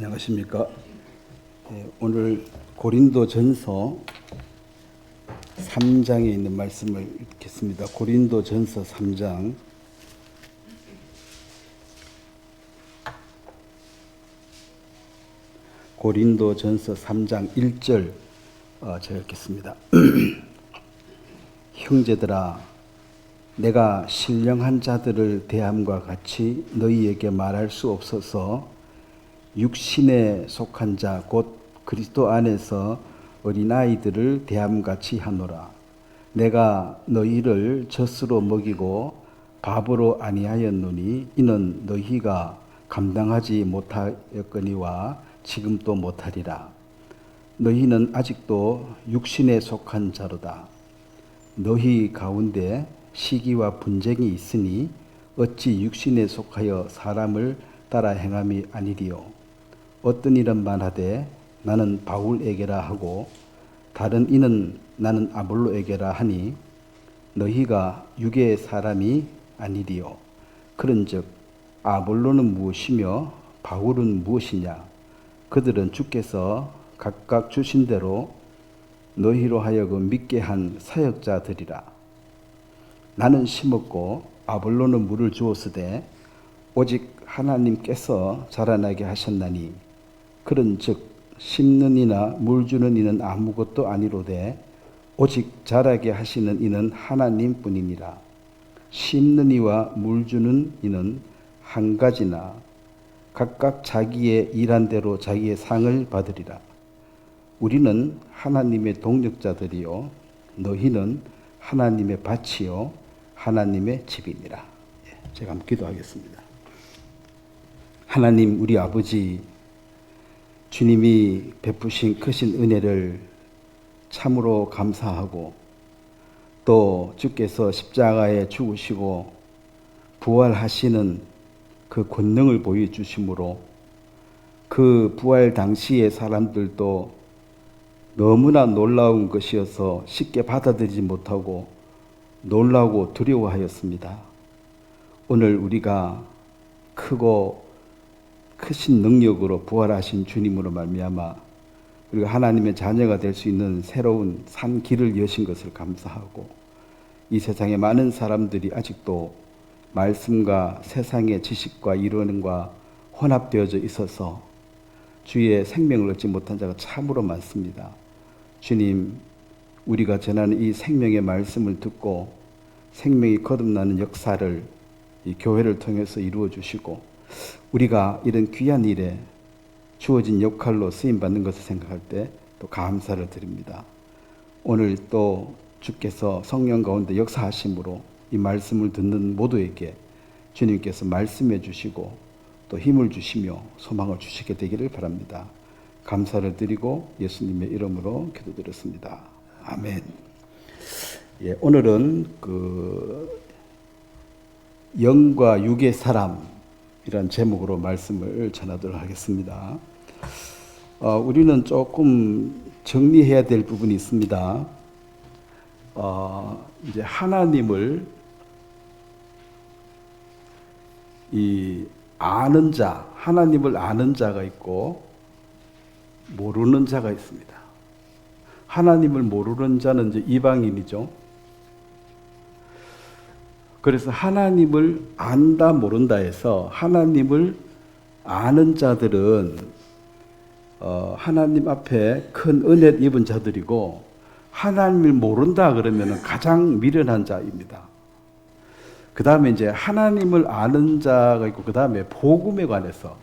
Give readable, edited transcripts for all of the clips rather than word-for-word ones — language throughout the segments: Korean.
안녕하십니까. 오늘 고린도전서 3장에 있는 말씀을 읽겠습니다. 고린도전서 3장 고린도전서 3장 1절 제가 읽겠습니다. 형제들아, 내가 신령한 자들을 대함과 같이 너희에게 말할 수 없어서 육신에 속한 자 곧 그리스도 안에서 어린아이들을 대함같이 하노라. 내가 너희를 젖으로 먹이고 밥으로 아니하였노니 이는 너희가 감당하지 못하였거니와 지금도 못하리라. 너희는 아직도 육신에 속한 자로다. 너희 가운데 시기와 분쟁이 있으니 어찌 육신에 속하여 사람을 따라 행함이 아니리요. 어떤 이는 말하되 나는 바울에게라 하고 다른 이는 나는 아볼로에게라 하니 너희가 육의 사람이 아니리요. 그런즉 아볼로는 무엇이며 바울은 무엇이냐? 그들은 주께서 각각 주신 대로 너희로 하여금 믿게 한 사역자들이라. 나는 심었고 아볼로는 물을 주었으되 오직 하나님께서 자라나게 하셨나니 그런즉 심는 이나 물 주는 이는 아무것도 아니로되 오직 자라게 하시는 이는 하나님뿐이니라. 심는 이와 물 주는 이는 한 가지나 각각 자기의 일한 대로 자기의 상을 받으리라. 우리는 하나님의 동력자들이요 너희는 하나님의 밭이요 하나님의 집이니라. 제가 한번 기도하겠습니다. 하나님 우리 아버지, 주님이 베푸신 크신 은혜를 참으로 감사하고 또 주께서 십자가에 죽으시고 부활하시는 그 권능을 보여주심으로 그 부활 당시의 사람들도 너무나 놀라운 것이어서 쉽게 받아들이지 못하고 놀라고 두려워하였습니다. 오늘 우리가 크신 능력으로 부활하신 주님으로 말미암아 우리가 하나님의 자녀가 될 수 있는 새로운 산 길을 여신 것을 감사하고 이 세상에 많은 사람들이 아직도 말씀과 세상의 지식과 이론과 혼합되어져 있어서 주의 생명을 얻지 못한 자가 참으로 많습니다. 주님, 우리가 전하는 이 생명의 말씀을 듣고 생명이 거듭나는 역사를 이 교회를 통해서 이루어 주시고 우리가 이런 귀한 일에 주어진 역할로 쓰임받는 것을 생각할 때 또 감사를 드립니다. 오늘 또 주께서 성령 가운데 역사하심으로 이 말씀을 듣는 모두에게 주님께서 말씀해 주시고 또 힘을 주시며 소망을 주시게 되기를 바랍니다. 감사를 드리고 예수님의 이름으로 기도드렸습니다. 아멘. 오늘은 영과 육의 사람이란 제목으로 말씀을 전하도록 하겠습니다. 우리는 조금 정리해야 될 부분이 있습니다. 이제 하나님을 아는 자, 하나님을 아는 자가 있고 모르는 자가 있습니다. 하나님을 모르는 자는 이제 이방인이죠. 그래서 하나님을 안다 모른다 해서 하나님을 아는 자들은 하나님 앞에 큰 은혜를 입은 자들이고 하나님을 모른다 그러면 가장 미련한 자입니다. 그 다음에 이제 하나님을 아는 자가 있고 그 다음에 복음에 관해서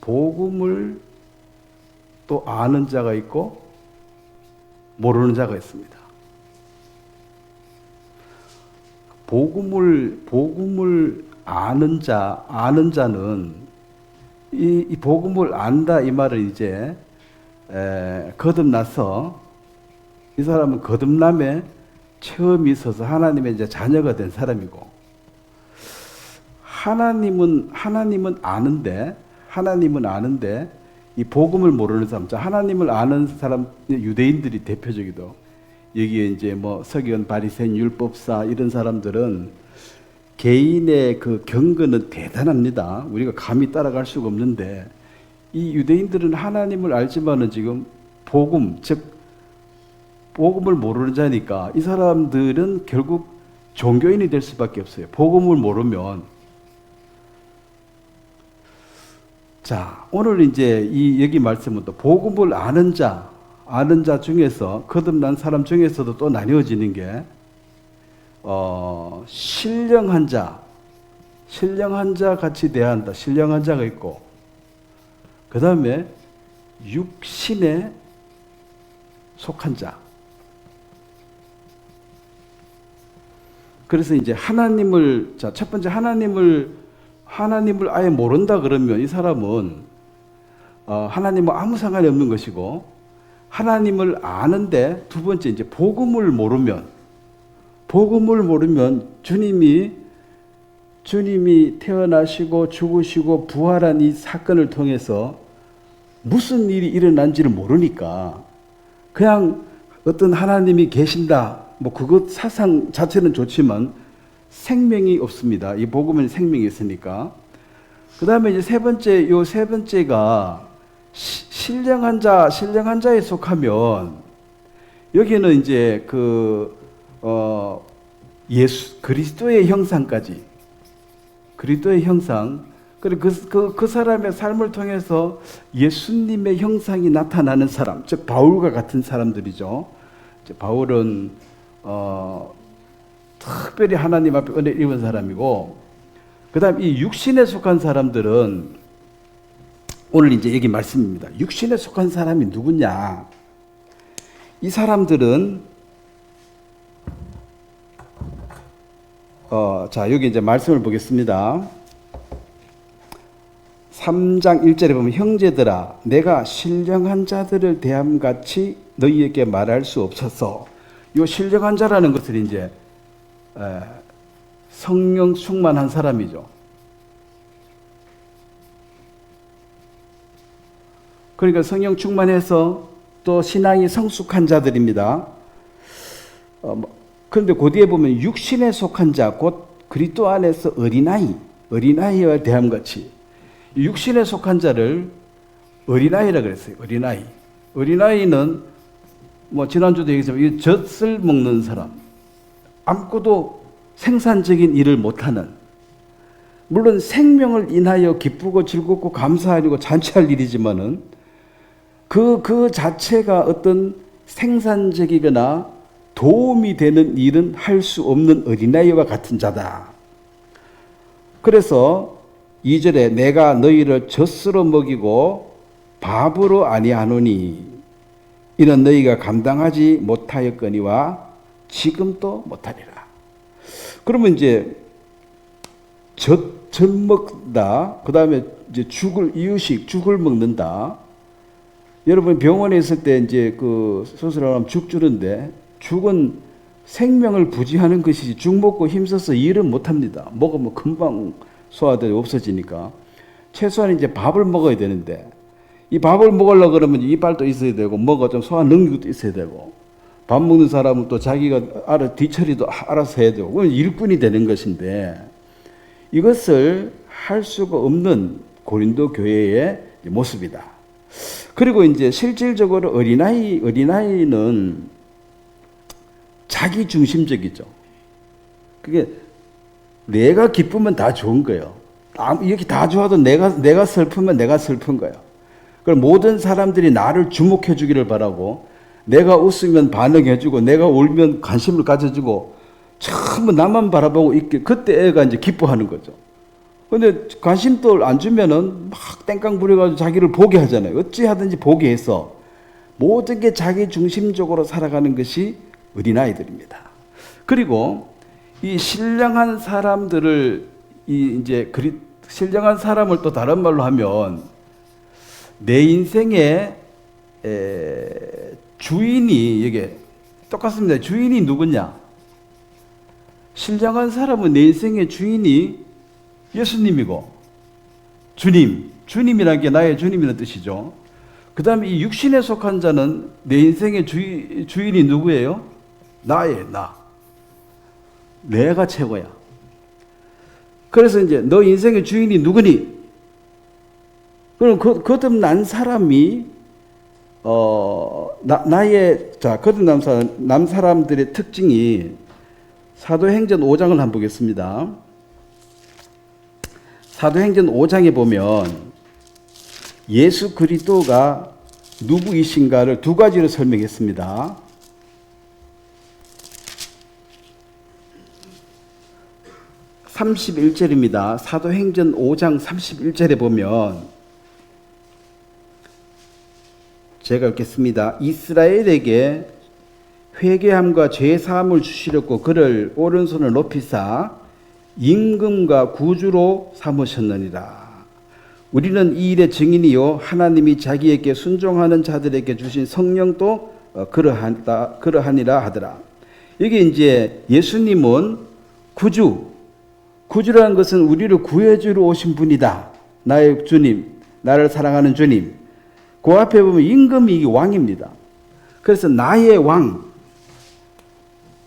복음을 또 아는 자가 있고 모르는 자가 있습니다. 복음을 아는 자는 이 복음을 안다 이 말은 이제 거듭나서 이 사람은 거듭남에 체험이 있어서 하나님의 이제 자녀가 된 사람이고 하나님은 아는데 이 복음을 모르는 사람, 하나님을 아는 사람 유대인들이 대표적이죠. 여기에 이제 서기관, 바리새인, 율법사 이런 사람들은 개인의 그 경건은 대단합니다. 우리가 감히 따라갈 수가 없는데 이 유대인들은 하나님을 알지만은 지금 복음, 즉 복음을 모르는 자니까 이 사람들은 결국 종교인이 될 수밖에 없어요. 복음을 모르면. 자, 오늘 이제 이 여기 말씀은 또 복음을 아는 자 중에서 거듭난 사람 중에서도 또 나뉘어지는 게 신령한 자 같이 대한다. 신령한 자가 있고, 그 다음에 육신에 속한 자. 그래서 이제 하나님을, 자, 첫 번째 하나님을 아예 모른다 그러면 이 사람은 하나님과 아무 상관이 없는 것이고, 하나님을 아는데 두 번째 이제 복음을 모르면 주님이 태어나시고 죽으시고 부활한 이 사건을 통해서 무슨 일이 일어난지를 모르니까 그냥 어떤 하나님이 계신다, 뭐 그것 사상 자체는 좋지만 생명이 없습니다. 이 복음은 생명이 있으니까. 그 다음에 이제 세 번째가 신령한 자에 속하면, 여기는 이제 그리스도의 형상까지, 그리스도의 형상, 그리고 그 사람의 삶을 통해서 예수님의 형상이 나타나는 사람, 즉 바울과 같은 사람들이죠. 바울은 특별히 하나님 앞에 은혜 입은 사람이고, 그 다음 이 육신에 속한 사람들은 오늘 이제 여기 말씀입니다. 육신에 속한 사람이 누구냐? 이 사람들은 자, 여기 이제 말씀을 보겠습니다. 3장 1절에 보면, 형제들아 내가 신령한 자들을 대함같이 너희에게 말할 수 없어서. 이 신령한 자라는 것은 이제 성령 충만한 사람이죠. 그러니까 성령 충만해서 또 신앙이 성숙한 자들입니다. 그런데 그 뒤에 보면 육신에 속한 자, 곧 그리스도 안에서 어린아이와 대함같이. 육신에 속한 자를 어린아이라 그랬어요. 어린아이는 뭐 지난주도 얘기했지만 젖을 먹는 사람, 아무것도 생산적인 일을 못하는, 물론 생명을 인하여 기쁘고 즐겁고 감사하고 잔치할 일이지만은 그 자체가 어떤 생산적이거나 도움이 되는 일은 할 수 없는 어린아이와 같은 자다. 그래서 2절에 내가 너희를 젖으로 먹이고 밥으로 아니하노니 이는 너희가 감당하지 못하였거니와 지금도 못하리라. 그러면 이제 젖 먹다, 그 다음에 이제 죽을 먹는다. 여러분 병원에 있을 때 이제 그 수술하면 죽 주는데, 죽은 생명을 부지하는 것이지 죽 먹고 힘써서 일은 못합니다. 먹으면 금방 소화되고 없어지니까. 최소한 이제 밥을 먹어야 되는데, 이 밥을 먹으려고 그러면 이빨도 있어야 되고 뭐가 좀 소화 능력도 있어야 되고, 밥 먹는 사람은 또 자기가 뒤처리도 알아서 해야 되고, 그건 일꾼이 되는 것인데, 이것을 할 수가 없는 고린도 교회의 모습이다. 그리고 이제 실질적으로 어린아이는 자기 중심적이죠. 그게 내가 기쁘면 다 좋은 거예요. 이렇게 다 좋아도 내가 슬프면 내가 슬픈 거예요. 그럼 모든 사람들이 나를 주목해 주기를 바라고, 내가 웃으면 반응해주고, 내가 울면 관심을 가져주고, 전부 나만 바라보고 있게, 그때 애가 이제 기뻐하는 거죠. 근데 관심도 안 주면은 막 땡깡 부려가지고 자기를 보게 하잖아요. 어찌하든지 보게 해서 모든 게 자기 중심적으로 살아가는 것이 어린아이들입니다. 그리고 이 신령한 사람들을, 신령한 사람을 또 다른 말로 하면, 내 인생의 주인이, 이게 똑같습니다. 주인이 누구냐? 신령한 사람은 내 인생의 주인이 예수님이고, 주님이라는 게 나의 주님이라는 뜻이죠. 그 다음에 이 육신에 속한 자는 내 인생의 주인이 누구예요? 나. 내가 최고야. 그래서 이제 너 인생의 주인이 누구니? 그럼 거듭난 사람이 거듭난 사람들의 특징이 사도행전 5장을 한번 보겠습니다. 사도행전 5장에 보면 예수 그리스도가 누구이신가를 두 가지로 설명했습니다. 31절입니다. 사도행전 5장 31절에 보면 제가 읽겠습니다. 이스라엘에게 회개함과 죄사함을 주시려고 그를 오른손을 높이사 임금과 구주로 삼으셨느니라. 우리는 이 일의 증인이요 하나님이 자기에게 순종하는 자들에게 주신 성령도 그러하니라 하더라. 여기 이제 예수님은 구주라는 것은 우리를 구해주러 오신 분이다. 나의 주님, 나를 사랑하는 주님. 그 앞에 보면 임금이 왕입니다. 그래서 나의 왕,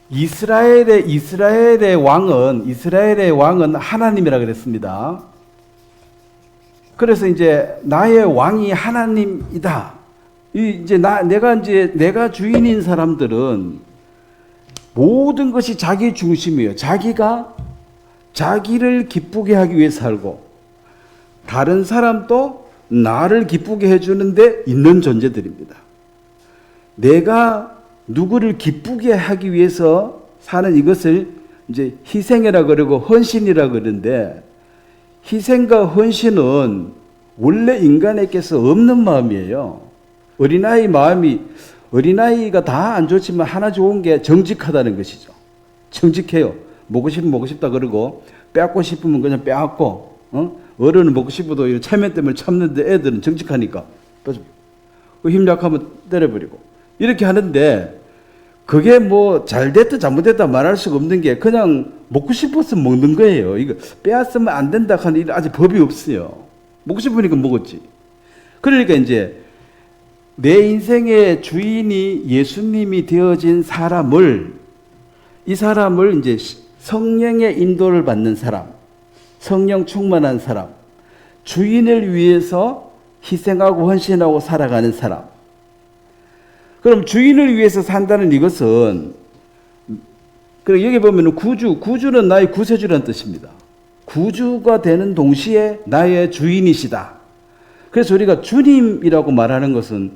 이스라엘의 왕은 하나님이라 그랬습니다. 그래서 이제 나의 왕이 하나님이다. 내가 주인인 사람들은 모든 것이 자기 중심이에요. 자기가 자기를 기쁘게 하기 위해 살고 다른 사람도 나를 기쁘게 해주는데 있는 존재들입니다. 내가 누구를 기쁘게 하기 위해서 사는 이것을 이제 희생이라 그러고 헌신이라 그러는데 희생과 헌신은 원래 인간에게서 없는 마음이에요. 어린아이가 다 안 좋지만 하나 좋은 게 정직하다는 것이죠. 정직해요. 먹고 싶으면 먹고 싶다 그러고 빼앗고 싶으면 그냥 빼앗고 어른은 먹고 싶어도 체면 때문에 참는데 애들은 정직하니까 힘 약하면 때려버리고 이렇게 하는데 그게 뭐 잘됐다 잘못됐다 말할 수가 없는 게 그냥 먹고 싶어서 먹는 거예요. 이거 빼앗으면 안 된다 하는 아직 법이 없어요. 먹고 싶으니까 먹었지. 그러니까 이제 내 인생의 주인이 예수님이 되어진 이 사람을 이제 성령의 인도를 받는 사람, 성령 충만한 사람, 주인을 위해서 희생하고 헌신하고 살아가는 사람. 그럼 주인을 위해서 산다는 이것은 여기 보면 구주는 나의 구세주라는 뜻입니다. 구주가 되는 동시에 나의 주인이시다. 그래서 우리가 주님이라고 말하는 것은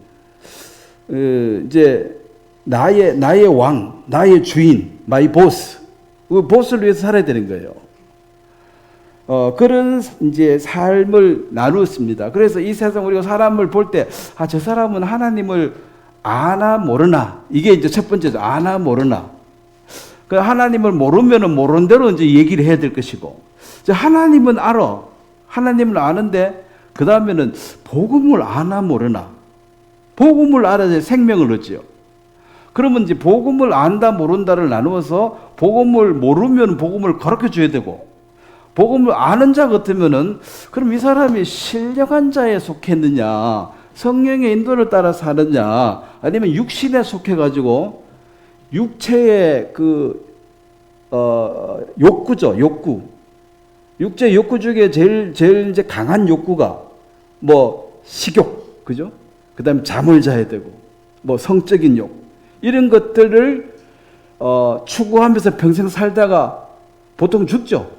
이제 나의 왕, 나의 주인, 마이 보스, 그 보스를 위해서 살아야 되는 거예요. 그런 이제 삶을 나누었습니다. 그래서 이 세상 우리가 사람을 볼 때, 저 사람은 하나님을 아나 모르나. 이게 이제 첫 번째죠. 아나 모르나. 그 하나님을 모르면은 모르는 대로 이제 얘기를 해야 될 것이고, 하나님은 알아. 하나님을 아는데, 그 다음에는 복음을 아나 모르나. 복음을 알아야 생명을 얻지요. 그러면 이제 복음을 안다 모른다를 나누어서 복음을 모르면 복음을 가르쳐 줘야 되고 복음을 아는 자 같으면은 그럼 이 사람이 신령한 자에 속했느냐 성령의 인도를 따라 사느냐 아니면 육신에 속해 가지고 육체의 욕구죠. 육체 욕구 중에 제일 이제 강한 욕구가 뭐 식욕, 그죠? 그다음에 잠을 자야 되고 뭐 성적인 욕 이런 것들을 추구하면서 평생 살다가 보통 죽죠.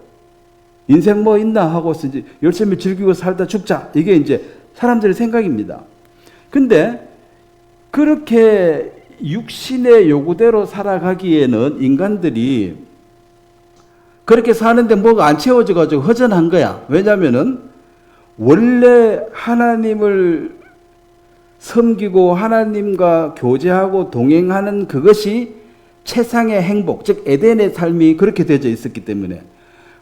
인생 뭐 있나 하고 이제 열심히 즐기고 살다 죽자. 이게 이제 사람들의 생각입니다. 근데 그렇게 육신의 요구대로 살아가기에는 인간들이 그렇게 사는데 뭐가 안 채워져 가지고 허전한 거야. 왜냐하면은 원래 하나님을 섬기고 하나님과 교제하고 동행하는 그것이 최상의 행복, 즉 에덴의 삶이 그렇게 되어져 있었기 때문에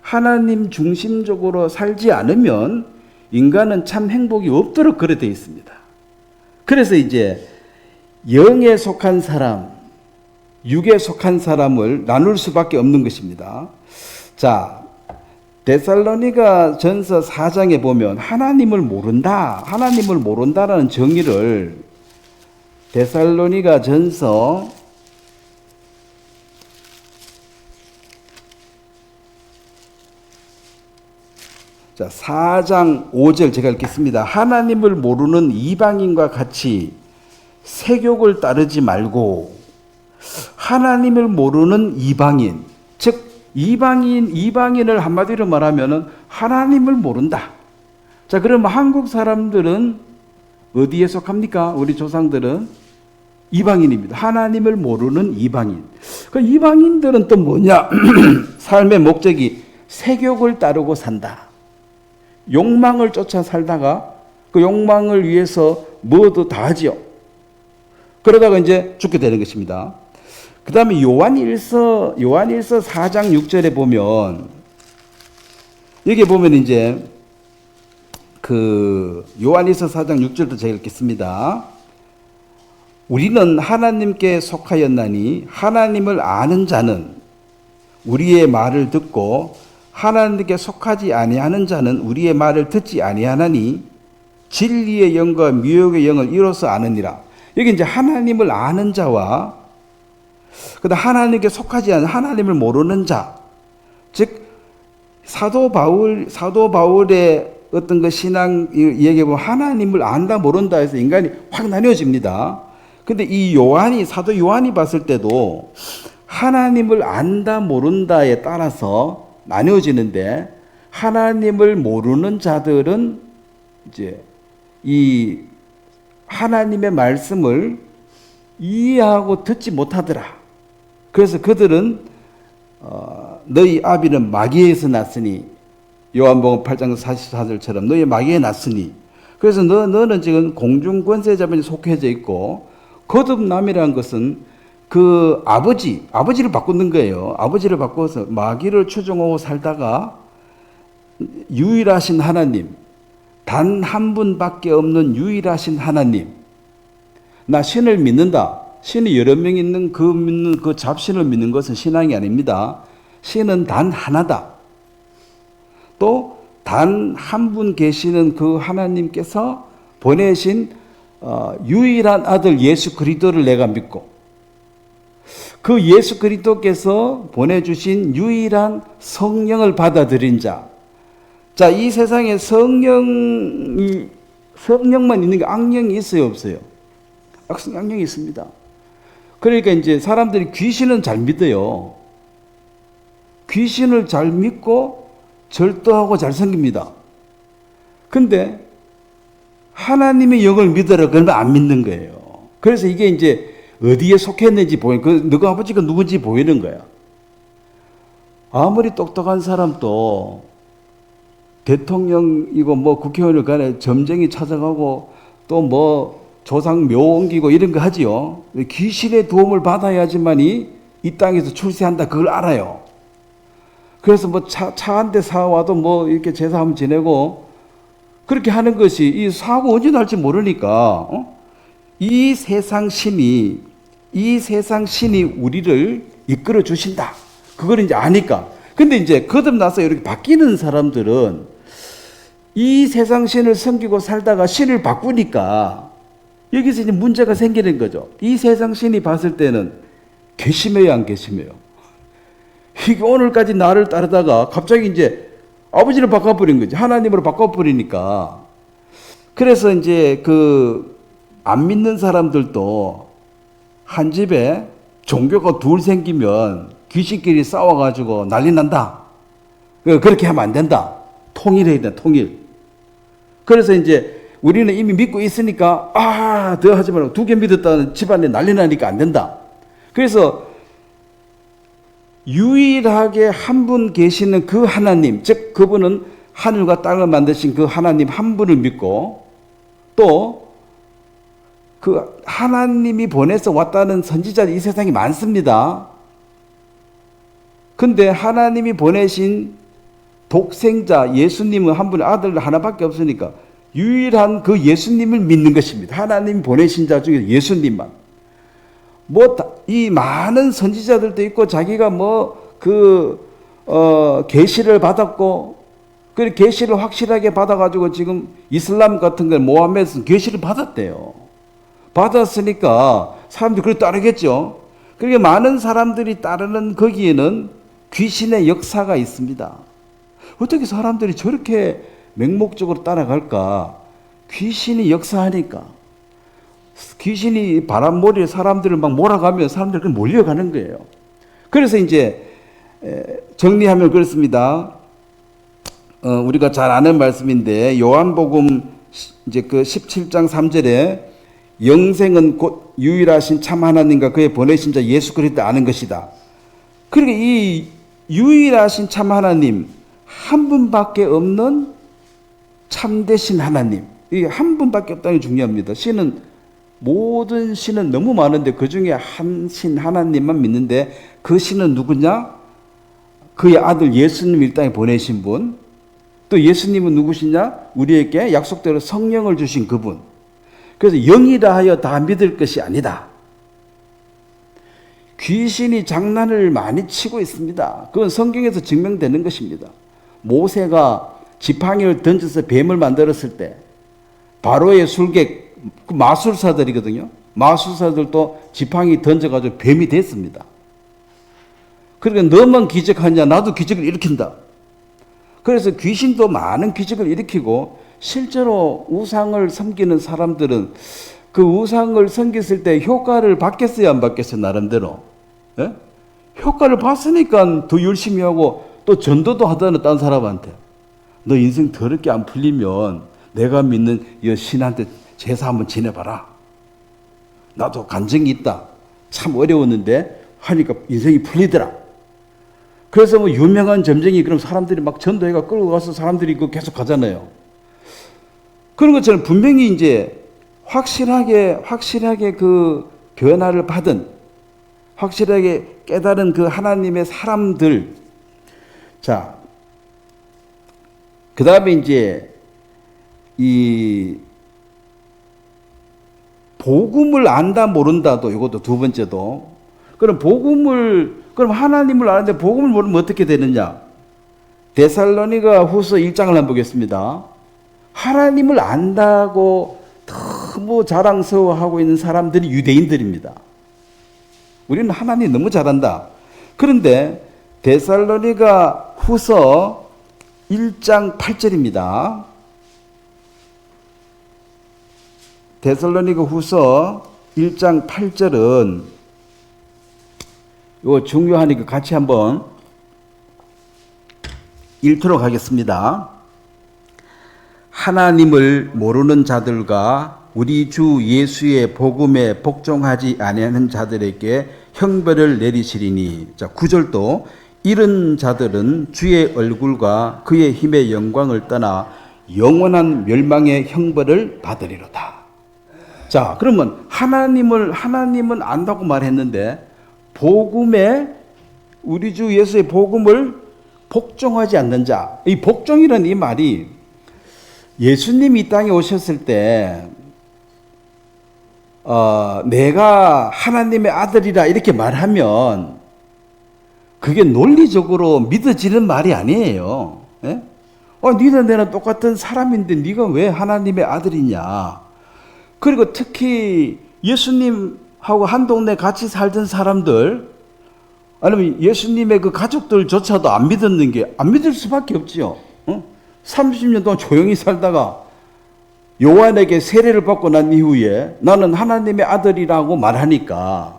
하나님 중심적으로 살지 않으면 인간은 참 행복이 없도록 그래 되어 있습니다. 그래서 이제 영에 속한 사람, 육에 속한 사람을 나눌 수밖에 없는 것입니다. 자, 데살로니가 전서 4장에 보면 하나님을 모른다라는 정의를 데살로니가 전서 자, 4장 5절 제가 읽겠습니다. 하나님을 모르는 이방인과 같이 세욕을 따르지 말고. 하나님을 모르는 이방인, 즉 이방인을 한마디로 말하면은 하나님을 모른다. 자, 그러면 한국 사람들은 어디에 속합니까? 우리 조상들은 이방인입니다. 하나님을 모르는 이방인. 그 이방인들은 또 뭐냐? 삶의 목적이 세욕을 따르고 산다. 욕망을 쫓아 살다가 그 욕망을 위해서 뭐도 다 하지요. 그러다가 이제 죽게 되는 것입니다. 그 다음에 요한일서 4장 6절에 보면, 여기 보면 이제 그 요한일서 4장 6절도 제가 읽겠습니다. 우리는 하나님께 속하였나니 하나님을 아는 자는 우리의 말을 듣고 하나님께 속하지 아니하는 자는 우리의 말을 듣지 아니하나니 진리의 영과 미혹의 영을 이로써 아느니라. 여기 이제 하나님을 아는 자와 그다음 하나님께 속하지 않은 하나님을 모르는 자, 즉 사도 바울의 어떤 그 신앙 얘기해 보면 하나님을 안다 모른다 해서 인간이 확 나뉘어집니다. 근데 이 사도 요한이 봤을 때도 하나님을 안다 모른다에 따라서 나뉘어지는데, 하나님을 모르는 자들은 이제 이 하나님의 말씀을 이해하고 듣지 못하더라. 그래서 그들은 너희 아비는 마귀에서 났으니, 요한복음 8장 44절처럼 너희 마귀에 났으니, 그래서 너는 지금 공중 권세자분이 속해져 있고, 거듭남이라는 것은 그 아버지를 바꾸는 거예요. 아버지를 바꿔서 마귀를 추종하고 살다가 유일하신 하나님, 단 한 분밖에 없는 유일하신 하나님, 나 신을 믿는다. 신이 여러 명 있는 그 잡신을 믿는 것은 신앙이 아닙니다. 신은 단 하나다. 또 단 한 분 계시는 그 하나님께서 보내신 유일한 아들 예수 그리스도를 내가 믿고, 그 예수 그리스도께서 보내주신 유일한 성령을 받아들인 자. 자, 이 세상에 성령만 있는 게 악령이 있어요, 없어요? 악령이 있습니다. 그러니까 이제 사람들이 귀신은 잘 믿어요. 귀신을 잘 믿고 절도하고 잘 섬깁니다. 근데 하나님의 영을 믿어라 그러면 안 믿는 거예요. 그래서 이게 이제 어디에 속했는지 너가 아버지가 누군지 보이는 거야. 아무리 똑똑한 사람도 대통령이고 뭐 국회의원을 간에 점쟁이 찾아가고 또 뭐 조상 묘 옮기고 이런 거 하지요. 귀신의 도움을 받아야지만이 이 땅에서 출세한다, 그걸 알아요. 그래서 뭐 차 한 대 사와도 뭐 이렇게 제사 한번 지내고 그렇게 하는 것이, 이 사고 언제 날지 모르니까 이 세상 신이 우리를 이끌어 주신다, 그걸 이제 아니까. 근데 이제 거듭나서 이렇게 바뀌는 사람들은 이 세상 신을 섬기고 살다가 신을 바꾸니까 여기서 이제 문제가 생기는 거죠. 이 세상 신이 봤을 때는 괘씸해요, 안 괘씸해요? 이게 오늘까지 나를 따르다가 갑자기 이제 아버지를 바꿔버린 거지. 하나님으로 바꿔버리니까. 그래서 이제 안 믿는 사람들도 한 집에 종교가 둘 생기면 귀신끼리 싸워가지고 난리 난다. 그렇게 하면 안 된다. 통일해야 돼, 통일. 그래서 이제 우리는 이미 믿고 있으니까 더 하지 말고, 두 개 믿었다는 집안에 난리 나니까 안 된다. 그래서 유일하게 한 분 계시는 그 하나님, 즉 그분은 하늘과 땅을 만드신 그 하나님 한 분을 믿고, 또 그 하나님이 보내서 왔다는 선지자들이 이 세상에 많습니다. 근데 하나님이 보내신 독생자 예수님은 한 분의 아들 하나밖에 없으니까 유일한 그 예수님을 믿는 것입니다. 하나님 보내신 자 중에 예수님만. 이 많은 선지자들도 있고 자기가 계시를 받았고, 그 계시를 확실하게 받아가지고 지금 이슬람 같은 건 모함메드는 계시를 받았대요. 받았으니까 사람들이 그걸 따르겠죠. 그러니까 많은 사람들이 따르는 거기에는 귀신의 역사가 있습니다. 어떻게 사람들이 저렇게 맹목적으로 따라갈까? 귀신이 역사하니까. 귀신이 바람몰이에 사람들을 막 몰아가면 사람들이 그냥 몰려가는 거예요. 그래서 이제 정리하면 그렇습니다. 우리가 잘 아는 말씀인데 요한복음 이제 그 17장 3절에 영생은 곧 유일하신 참 하나님과 그의 보내신 자 예수 그리스도 아는 것이다. 그러니까 이 유일하신 참 하나님, 한 분밖에 없는 참되신 하나님, 이 한 분밖에 없다는 게 중요합니다. 모든 신은 너무 많은데 그 중에 한 신 하나님만 믿는데 그 신은 누구냐? 그의 아들 예수님 이 땅에 보내신 분. 또 예수님은 누구시냐? 우리에게 약속대로 성령을 주신 그분. 그래서 영이라 하여 다 믿을 것이 아니다. 귀신이 장난을 많이 치고 있습니다. 그건 성경에서 증명되는 것입니다. 모세가 지팡이를 던져서 뱀을 만들었을 때 바로의 술객, 그 마술사들이거든요. 마술사들도 지팡이 던져가지고 뱀이 됐습니다. 그러니까 너만 기적하냐? 나도 기적을 일으킨다. 그래서 귀신도 많은 기적을 일으키고 실제로 우상을 섬기는 사람들은 그 우상을 섬겼을 때 효과를 받겠어요, 안 받겠어요, 나름대로? 예? 효과를 봤으니까 더 열심히 하고 또 전도도 하다는 딴 사람한테 너 인생 더럽게 안 풀리면 내가 믿는 이 신한테 제사 한번 지내봐라. 나도 간증이 있다. 참 어려웠는데 하니까 인생이 풀리더라. 그래서 뭐 유명한 점쟁이 그럼 사람들이 막 전도회가 끌고 가서 사람들이 그거 계속 가잖아요. 그런 것처럼 분명히 이제 확실하게 그 변화를 받은, 확실하게 깨달은 그 하나님의 사람들. 자, 그 다음에 이제 이 복음을 안다 모른다도 이것도 두 번째도. 그럼 하나님을 아는데 복음을 모르면 어떻게 되느냐? 데살로니가 후서 1장을 한번 보겠습니다. 하나님을 안다고 너무 자랑스러워하고 있는 사람들이 유대인들입니다. 우리는 하나님 너무 잘한다. 그런데 데살로니가 후서 1장 8절입니다. 데살로니가 후서 1장 8절은 이거 중요하니까 같이 한번 읽도록 하겠습니다. 하나님을 모르는 자들과 우리 주 예수의 복음에 복종하지 아니하는 자들에게 형벌을 내리시리니. 자, 9절도 이런 자들은 주의 얼굴과 그의 힘의 영광을 떠나 영원한 멸망의 형벌을 받으리로다. 자, 그러면 하나님은 안다고 말했는데 복음에 우리 주 예수의 복음을 복종하지 않는 자. 이 복종이라는 이 말이 예수님이 이 땅에 오셨을 때 내가 하나님의 아들이라 이렇게 말하면 그게 논리적으로 믿어지는 말이 아니에요. 예? 니는 내는 똑같은 사람인데 네가 왜 하나님의 아들이냐. 그리고 특히 예수님하고 한 동네 같이 살던 사람들, 아니면 예수님의 그 가족들조차도 안 믿을 수밖에 없지요. 30년 동안 조용히 살다가 요한에게 세례를 받고 난 이후에 나는 하나님의 아들이라고 말하니까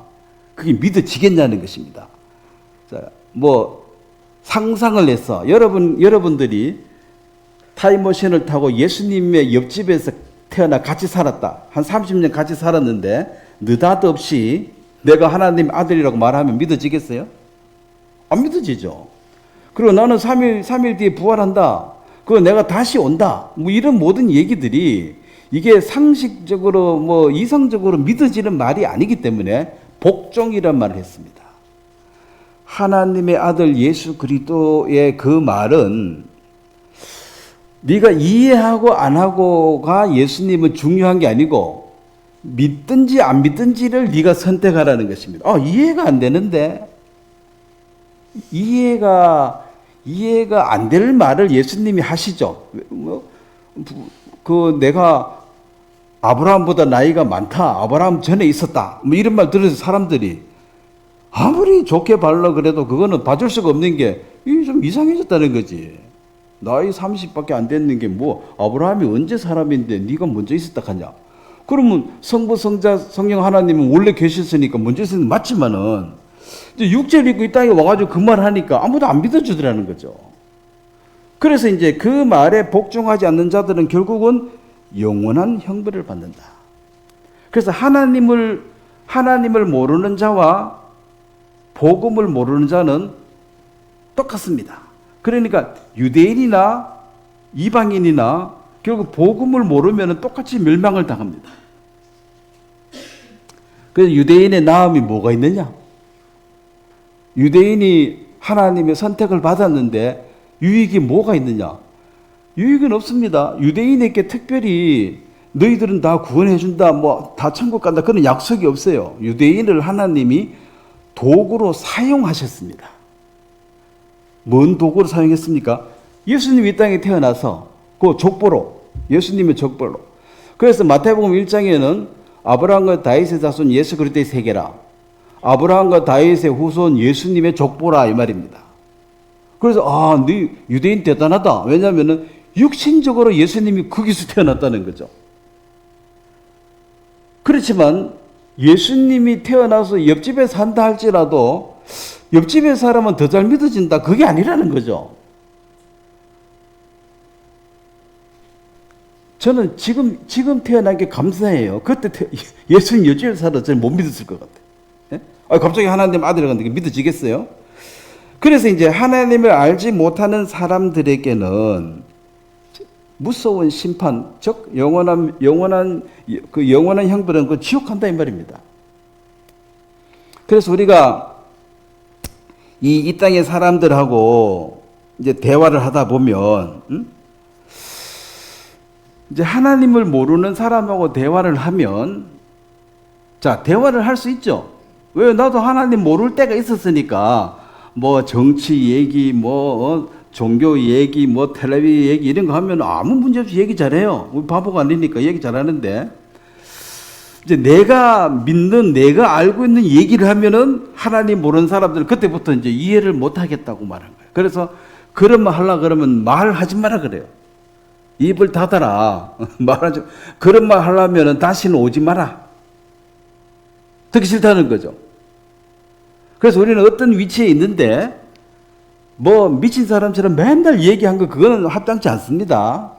그게 믿어지겠냐는 것입니다. 자, 상상을 해서 여러분들이 타임머신을 타고 예수님의 옆집에서 태어나 같이 살았다. 한 30년 같이 살았는데 느닷없이 내가 하나님 아들이라고 말하면 믿어지겠어요? 안 믿어지죠. 그리고 나는 3일 뒤에 부활한다. 그리고 내가 다시 온다. 이런 모든 얘기들이 이게 상식적으로 이성적으로 믿어지는 말이 아니기 때문에 복종이란 말을 했습니다. 하나님의 아들 예수 그리스도의 그 말은 네가 이해하고 안 하고가 예수님은 중요한 게 아니고 믿든지 안 믿든지를 네가 선택하라는 것입니다. 이해가 안 되는데 이해가 안 될 말을 예수님이 하시죠. 내가 아브라함보다 나이가 많다. 아브라함 전에 있었다. 이런 말 들어서 사람들이 아무리 좋게 봐라 그래도 그거는 봐줄 수가 없는 게 좀 이상해졌다는 거지. 나이 30밖에 안 됐는 게 뭐 아브라함이 언제 사람인데 네가 먼저 있었다 하냐? 그러면 성부 성자 성령 하나님은 원래 계셨으니까 먼저 있었는 맞지만은 이제 육체를 입고 이 땅에 와가지고 그 말 하니까 아무도 안 믿어주더라는 거죠. 그래서 이제 그 말에 복종하지 않는 자들은 결국은 영원한 형벌을 받는다. 그래서 하나님을 모르는 자와 복음을 모르는 자는 똑같습니다. 그러니까 유대인이나 이방인이나 결국 복음을 모르면 똑같이 멸망을 당합니다. 그래서 유대인의 나음이 뭐가 있느냐? 유대인이 하나님의 선택을 받았는데 유익이 뭐가 있느냐? 유익은 없습니다. 유대인에게 특별히 너희들은 다 구원해준다, 뭐 다 천국 간다 그런 약속이 없어요. 유대인을 하나님이 도구로 사용하셨습니다. 뭔 도구로 사용했습니까? 예수님이 이 땅에 태어나서 그 족보로, 예수님의 족보로. 그래서 마태복음 1장에는 아브라함과 다윗의 자손 예수 그리스도의 세계라, 아브라함과 다윗의 후손 예수님의 족보라 이 말입니다. 그래서 네 유대인 대단하다. 왜냐하면 육신적으로 예수님이 거기서 태어났다는 거죠. 그렇지만 예수님이 태어나서 옆집에 산다 할지라도 옆집의 사람은 더 잘 믿어진다. 그게 아니라는 거죠. 저는 지금 태어난 게 감사해요. 그때 예수님 옆집에 살아도 저는 못 믿었을 것 같아요. 예? 갑자기 하나님 아들이 갔는데 믿어지겠어요? 그래서 이제 하나님을 알지 못하는 사람들에게는 무서운 심판, 즉 영원한 형벌은 그 지옥 간다 이 말입니다. 그래서 우리가 이 땅의 사람들하고 이제 대화를 하다 보면, 이제 하나님을 모르는 사람하고 대화를 하면, 자, 대화를 할 수 있죠. 왜? 나도 하나님 모를 때가 있었으니까, 뭐 정치 얘기, 뭐 종교 얘기, 뭐 텔레비 얘기 이런 거 하면 아무 문제 없이 얘기 잘해요. 우리 바보가 아니니까 얘기 잘하는데, 이제 내가 믿는, 내가 알고 있는 얘기를 하면은 하나님 모르는 사람들은 그때부터 이제 이해를 못 하겠다고 말한 거예요. 그래서 그런 말 하려고 그러면 말하지 마라 그래요. 입을 닫아라. 말하지, 그런 말 하려면은 다시는 오지 마라. 듣기 싫다는 거죠. 그래서 우리는 어떤 위치에 있는데, 뭐 미친 사람처럼 맨날 얘기한 거 그거는 합당치 않습니다.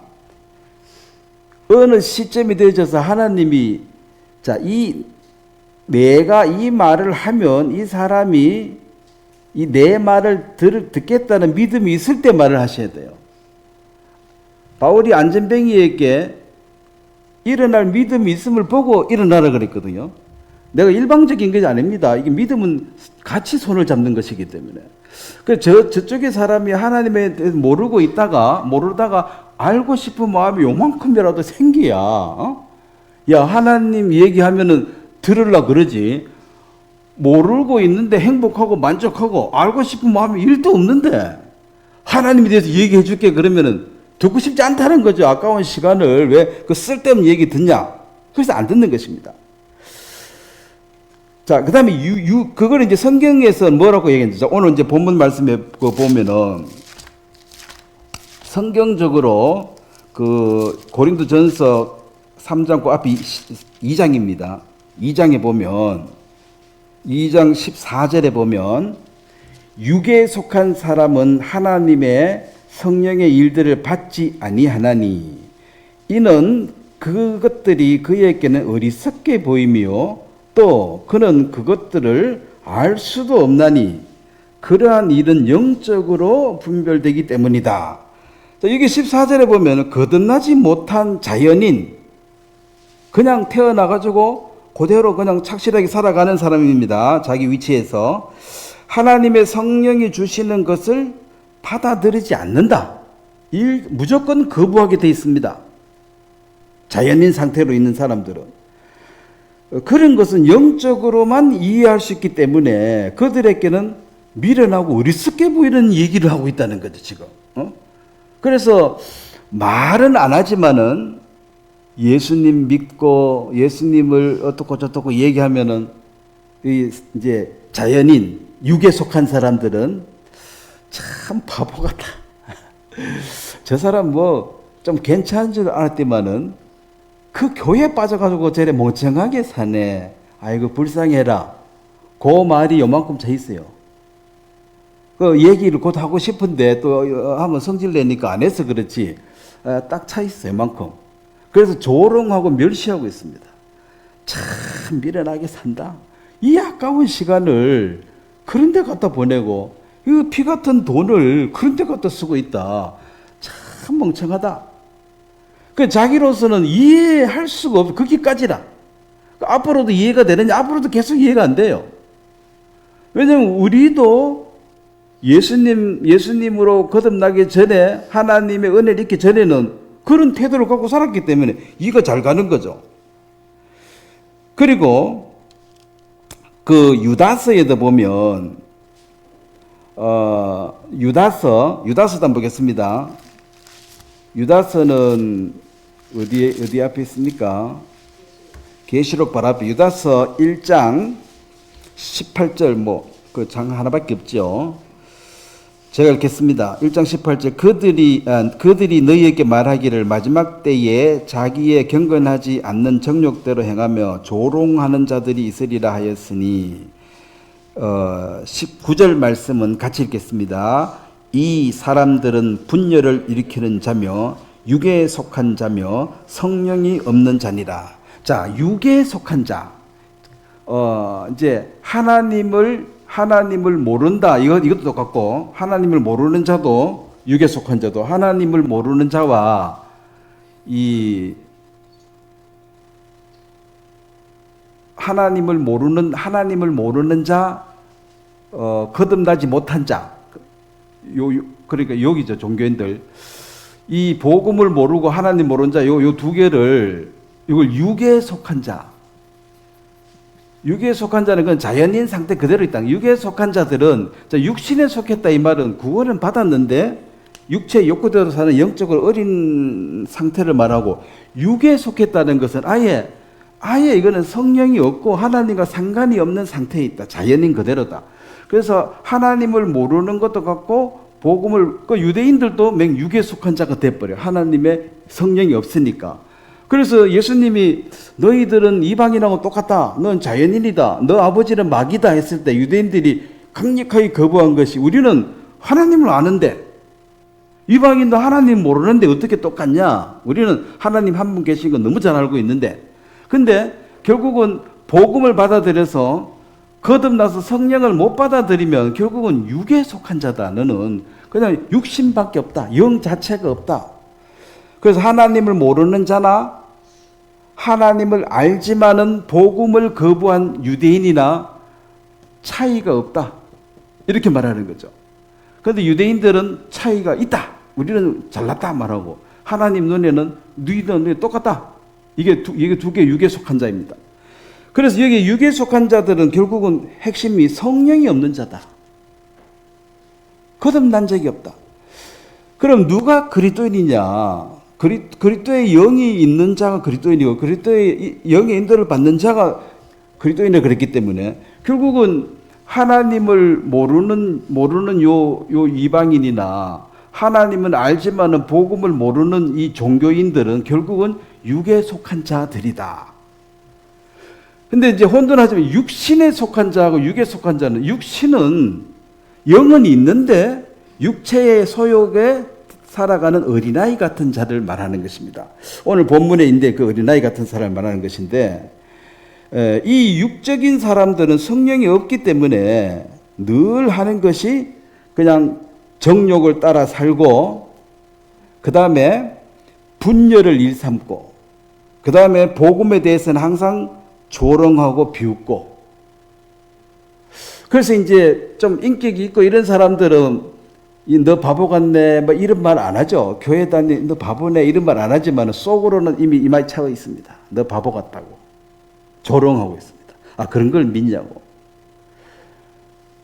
어느 시점이 되어져서 하나님이, 자, 내가 이 말을 하면 이 사람이 이 내 말을 듣겠다는 믿음이 있을 때 말을 하셔야 돼요. 바울이 안전뱅이에게 일어날 믿음이 있음을 보고 일어나라 그랬거든요. 내가 일방적인 것이 아닙니다. 이게 믿음은 같이 손을 잡는 것이기 때문에. 그래서 저쪽의 사람이 하나님에 대해서 모르다가 알고 싶은 마음이 요만큼이라도 생겨야, 야, 하나님 얘기하면은 들으려고 그러지. 모르고 있는데 행복하고 만족하고 알고 싶은 마음이 1도 없는데 하나님에 대해서 얘기해 줄게 그러면은 듣고 싶지 않다는 거죠. 아까운 시간을 왜 그 쓸데없는 얘기 듣냐. 그래서 안 듣는 것입니다. 자, 그 다음에 그걸 이제 성경에서 뭐라고 얘기했는지, 오늘 이제 본문 말씀에 보면은, 성경적으로 그 고린도전서 3장 그 앞이 2장입니다. 2장에 보면, 2장 14절에 보면, 육에 속한 사람은 하나님의 성령의 일들을 받지 아니하나니, 이는 그것들이 그에게는 어리석게 보이며, 또 그는 그것들을 알 수도 없나니 그러한 일은 영적으로 분별되기 때문이다. 여기 14절에 보면 거듭나지 못한 자연인, 그냥 태어나가지고 그대로 그냥 착실하게 살아가는 사람입니다. 자기 위치에서 하나님의 성령이 주시는 것을 받아들이지 않는다. 무조건 거부하게 돼 있습니다. 자연인 상태로 있는 사람들은. 그런 것은 영적으로만 이해할 수 있기 때문에 그들에게는 미련하고 어리석게 보이는 얘기를 하고 있다는 거죠, 지금. 그래서 말은 안 하지만은 예수님 믿고 예수님을 어떻고 저떻고 얘기하면은 이제 자연인, 육에 속한 사람들은 참 바보 같다. 저 사람 뭐 좀 괜찮은 줄 알았더만은 그 교회에 빠져가지고 저래 멍청하게 사네. 아이고 불쌍해라. 그 말이 요만큼 차 있어요. 그 얘기를 곧 하고 싶은데 또 한번 성질 내니까 안 해서 그렇지. 딱 차 있어요, 요만큼. 그래서 조롱하고 멸시하고 있습니다. 참 미련하게 산다. 이 아까운 시간을 그런 데 갖다 보내고 이 피 같은 돈을 그런 데 갖다 쓰고 있다. 참 멍청하다. 그 자기로서는 이해할 수가 없어. 거기까지라. 앞으로도 이해가 되느냐? 앞으로도 계속 이해가 안 돼요. 왜냐면 우리도 예수님으로 거듭나기 전에 하나님의 은혜를 잊기 전에는 그런 태도를 갖고 살았기 때문에 이해가 잘 가는 거죠. 그리고 그 유다서에도 보면 유다서도 한번 보겠습니다. 유다서는 어디 앞에 있습니까? 계시록 바로 앞에 유다서 1장 18절 그 장 하나밖에 없죠. 제가 읽겠습니다. 1장 18절 그들이 너희에게 말하기를 마지막 때에 자기의 경건하지 않는 정욕대로 행하며 조롱하는 자들이 있으리라 하였으니 19절 말씀은 같이 읽겠습니다. 이 사람들은 분열을 일으키는 자며 육에 속한 자며 성령이 없는 자니라. 자, 육에 속한 자. 이제 하나님을 모른다. 이것도 똑같고, 하나님을 모르는 자도, 육에 속한 자도, 하나님을 모르는 자와 하나님을 모르는 자, 거듭나지 못한 자. 그러니까 여기죠, 종교인들. 이 복음을 모르고 하나님 모르는 자, 요 두 개를, 이걸 육에 속한 자. 육에 속한 자는 그건 자연인 상태 그대로 있다. 육에 속한 자들은 육신에 속했다 이 말은 구원은 받았는데 육체 욕구대로 사는 영적으로 어린 상태를 말하고, 육에 속했다는 것은 아예 이거는 성령이 없고 하나님과 상관이 없는 상태에 있다. 자연인 그대로다. 그래서 하나님을 모르는 것도 같고 그 유대인들도 육에 속한 자가 돼버려. 하나님의 성령이 없으니까. 그래서 예수님이 너희들은 이방인하고 똑같다. 넌 자연인이다. 너 아버지는 마귀다 했을 때 유대인들이 강력하게 거부한 것이, 우리는 하나님을 아는데 이방인도 하나님 모르는데 어떻게 똑같냐. 우리는 하나님 한 분 계신 거 너무 잘 알고 있는데. 근데 결국은 복음을 받아들여서 거듭나서 성령을 못 받아들이면 결국은 육에 속한 자다. 너는 그냥 육신밖에 없다. 영 자체가 없다. 그래서 하나님을 모르는 자나 하나님을 알지만은 복음을 거부한 유대인이나 차이가 없다. 이렇게 말하는 거죠. 그런데 유대인들은 차이가 있다. 우리는 잘났다 말하고, 하나님 눈에는 너희는 똑같다. 이게 두 개 육에 속한 자입니다. 그래서 여기 육에 속한 자들은 결국은 핵심이 성령이 없는 자다. 거듭난 적이 없다. 그럼 누가 그리스도인이냐? 그리스도의 영이 있는 자가 그리스도인이고 그리스도의 영의 인도를 받는 자가 그리스도인이라 그랬기 때문에 결국은 하나님을 모르는 요 이방인이나 하나님은 알지만은 복음을 모르는 이 종교인들은 결국은 육에 속한 자들이다. 근데 이제 혼돈하지만 육신에 속한 자하고 육에 속한 자는, 육신은 영은 있는데 육체의 소욕에 살아가는 어린아이 같은 자를 말하는 것입니다. 오늘 본문에 있는데 그 어린아이 같은 사람을 말하는 것인데, 이 육적인 사람들은 성령이 없기 때문에 늘 하는 것이 그냥 정욕을 따라 살고, 그 다음에 분열을 일삼고, 그 다음에 복음에 대해서는 항상 조롱하고 비웃고. 그래서 이제 좀 인격이 있고 이런 사람들은 너 바보 같네 뭐 이런 말 안 하죠. 교회 다니 너 바보네 이런 말 안 하지만 속으로는 이미 이마에 차고 있습니다. 너 바보 같다고 조롱하고 있습니다. 아, 그런 걸 믿냐고.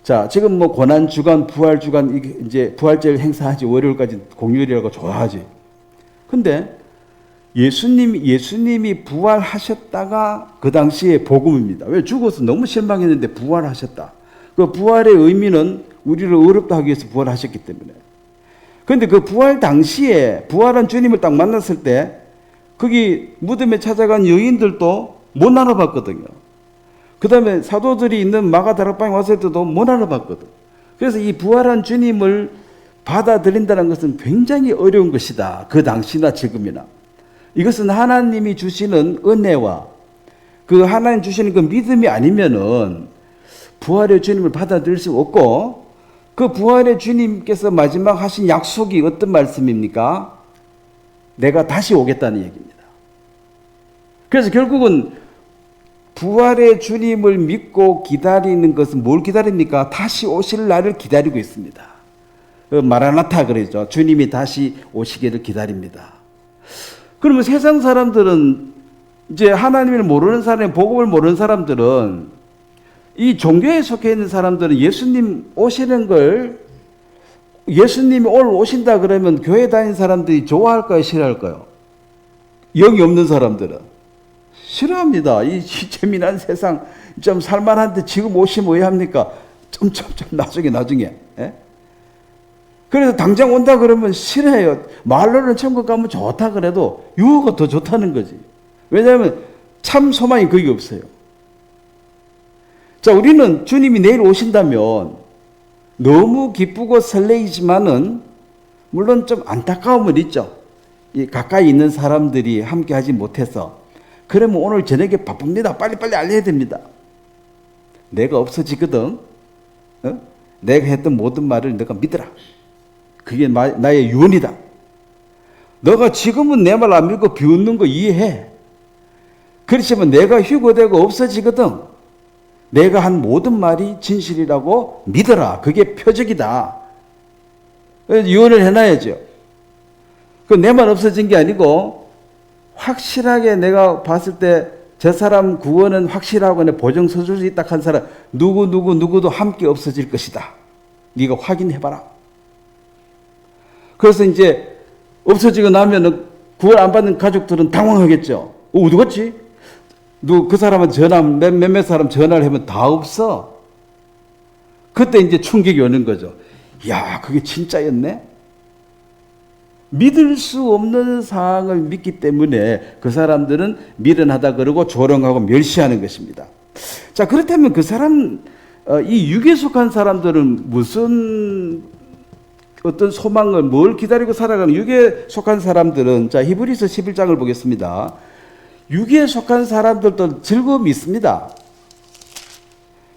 자, 지금 뭐 고난 주간, 부활 주간, 이제 부활절 행사하지, 월요일까지 공휴일이라고 좋아하지. 근데 예수님이 부활하셨다가 그 당시에 복음입니다. 왜? 죽어서 너무 실망했는데 부활하셨다. 그 부활의 의미는 우리를 의롭다 하기 위해서 부활하셨기 때문에. 그런데 그 부활 당시에 부활한 주님을 딱 만났을 때 거기 무덤에 찾아간 여인들도 못 알아봤거든요. 그 다음에 사도들이 있는 마가다락방에 왔을 때도 못 알아봤거든. 그래서 이 부활한 주님을 받아들인다는 것은 굉장히 어려운 것이다. 그 당시나 지금이나. 이것은 하나님이 주시는 은혜와 그 하나님 주시는 그 믿음이 아니면은 부활의 주님을 받아들일 수 없고, 그 부활의 주님께서 마지막 하신 약속이 어떤 말씀입니까? 내가 다시 오겠다는 얘기입니다. 그래서 결국은 부활의 주님을 믿고 기다리는 것은 뭘 기다립니까? 다시 오실 날을 기다리고 있습니다. 마라나타 그러죠. 주님이 다시 오시기를 기다립니다. 그러면 세상 사람들은, 이제 하나님을 모르는 사람, 복음을 모르는 사람들은, 이 종교에 속해 있는 사람들은 예수님 오시는 걸, 예수님이 오늘 오신다 그러면 교회 다니는 사람들이 좋아할까요, 싫어할까요? 영이 없는 사람들은 싫어합니다. 이 재미난 세상 좀 살만한데 지금 오시면 왜 합니까? 좀 나중에. 예? 그래서 당장 온다 그러면 싫어해요. 말로는 천국 가면 좋다 그래도 유혹가 더 좋다는 거지. 왜냐하면 참 소망이 거기 없어요. 자, 우리는 주님이 내일 오신다면 너무 기쁘고 설레이지만은 물론 좀 안타까움은 있죠. 이 가까이 있는 사람들이 함께 하지 못해서. 그러면 오늘 저녁에 바쁩니다. 빨리빨리 알려야 됩니다. 내가 없어지거든. 내가 했던 모든 말을 너가 믿어라. 그게 나의 유언이다. 너가 지금은 내 말 안 믿고 비웃는 거 이해해. 그렇지만 내가 휴거되고 없어지거든. 내가 한 모든 말이 진실이라고 믿어라. 그게 표적이다. 유언을 해놔야죠. 내 말 없어진 게 아니고 확실하게 내가 봤을 때 저 사람 구원은 확실하고 내 보증 서술이 딱 한 사람 누구도 함께 없어질 것이다. 네가 확인해봐라. 그래서 이제 없어지고 나면은 구원 안 받는 가족들은 당황하겠죠. 어디 갔지? 그 사람은 전화, 몇몇 사람 전화를 하면 다 없어. 그때 이제 충격이 오는 거죠. 야, 그게 진짜였네? 믿을 수 없는 상황을 믿기 때문에 그 사람들은 미련하다 그러고 조롱하고 멸시하는 것입니다. 자, 그렇다면 그 사람, 이 육에 속한 사람들은 무슨 어떤 소망을 뭘 기다리고 살아가는, 육에 속한 사람들은, 자, 히브리서 11장을 보겠습니다. 육에 속한 사람들도 즐거움이 있습니다.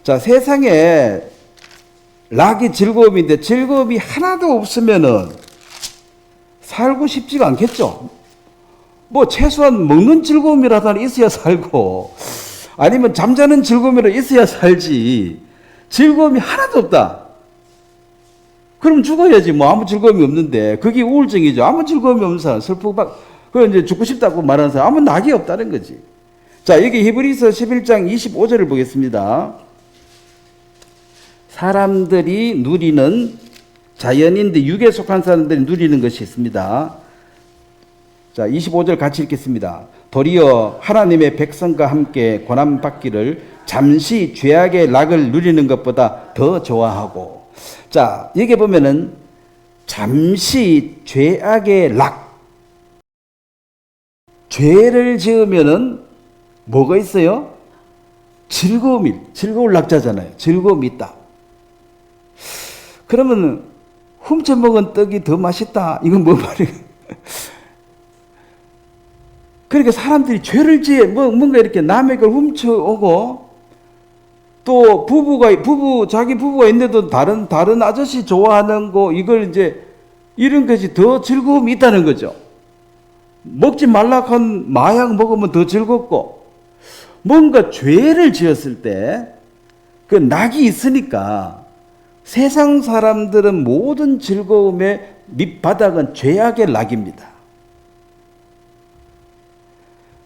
자, 세상에 낙이 즐거움인데 즐거움이 하나도 없으면은 살고 싶지가 않겠죠. 뭐 최소한 먹는 즐거움이라도 있어야 살고, 아니면 잠자는 즐거움이라도 있어야 살지. 즐거움이 하나도 없다. 그럼 죽어야지. 뭐 아무 즐거움이 없는데. 그게 우울증이죠. 아무 즐거움이 없는 사람, 그 이제 죽고 싶다고 말하는 사람, 아무 낙이 없다는 거지. 자, 여기 히브리서 11장 25절을 보겠습니다. 사람들이 누리는, 자연인들, 육에 속한 사람들이 누리는 것이 있습니다. 자, 25절 같이 읽겠습니다. 도리어 하나님의 백성과 함께 고난받기를 잠시 죄악의 낙을 누리는 것보다 더 좋아하고. 자, 여기 보면은 잠시 죄악의 락. 죄를 지으면은 뭐가 있어요? 즐거울 낙자잖아요. 즐거움이 있다. 그러면 훔쳐먹은 떡이 더 맛있다. 이건 뭐 말이에요? 그러니까 사람들이 죄를 지어 뭔가 이렇게 남의 걸 훔쳐오고, 또 자기 부부가 있는데도 다른 아저씨 좋아하는 거, 이걸 이제 이런 것이 더 즐거움이 있다는 거죠. 먹지 말라 한 마약 먹으면 더 즐겁고, 뭔가 죄를 지었을 때 그 낙이 있으니까 세상 사람들은 모든 즐거움의 밑바닥은 죄악의 낙입니다.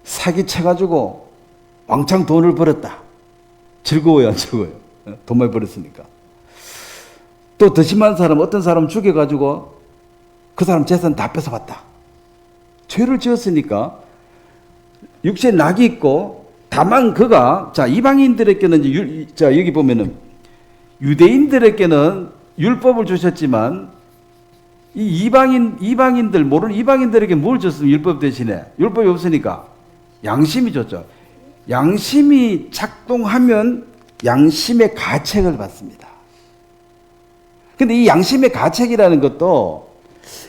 사기쳐가지고 왕창 돈을 벌었다. 즐거워요, 안 즐거워요? 돈 많이 벌었으니까. 또 더 심한 사람, 어떤 사람 죽여가지고 그 사람 재산 다 뺏어갔다. 죄를 지었으니까 육체에 낙이 있고, 다만 그가, 자, 이방인들에게는, 자, 여기 보면은 유대인들에게는 율법을 주셨지만 이 이방인들, 모르는 이방인들에게 뭘 줬으면 율법 대신에? 율법이 없으니까 양심이 줬죠. 양심이 작동하면 양심의 가책을 받습니다. 근데 이 양심의 가책이라는 것도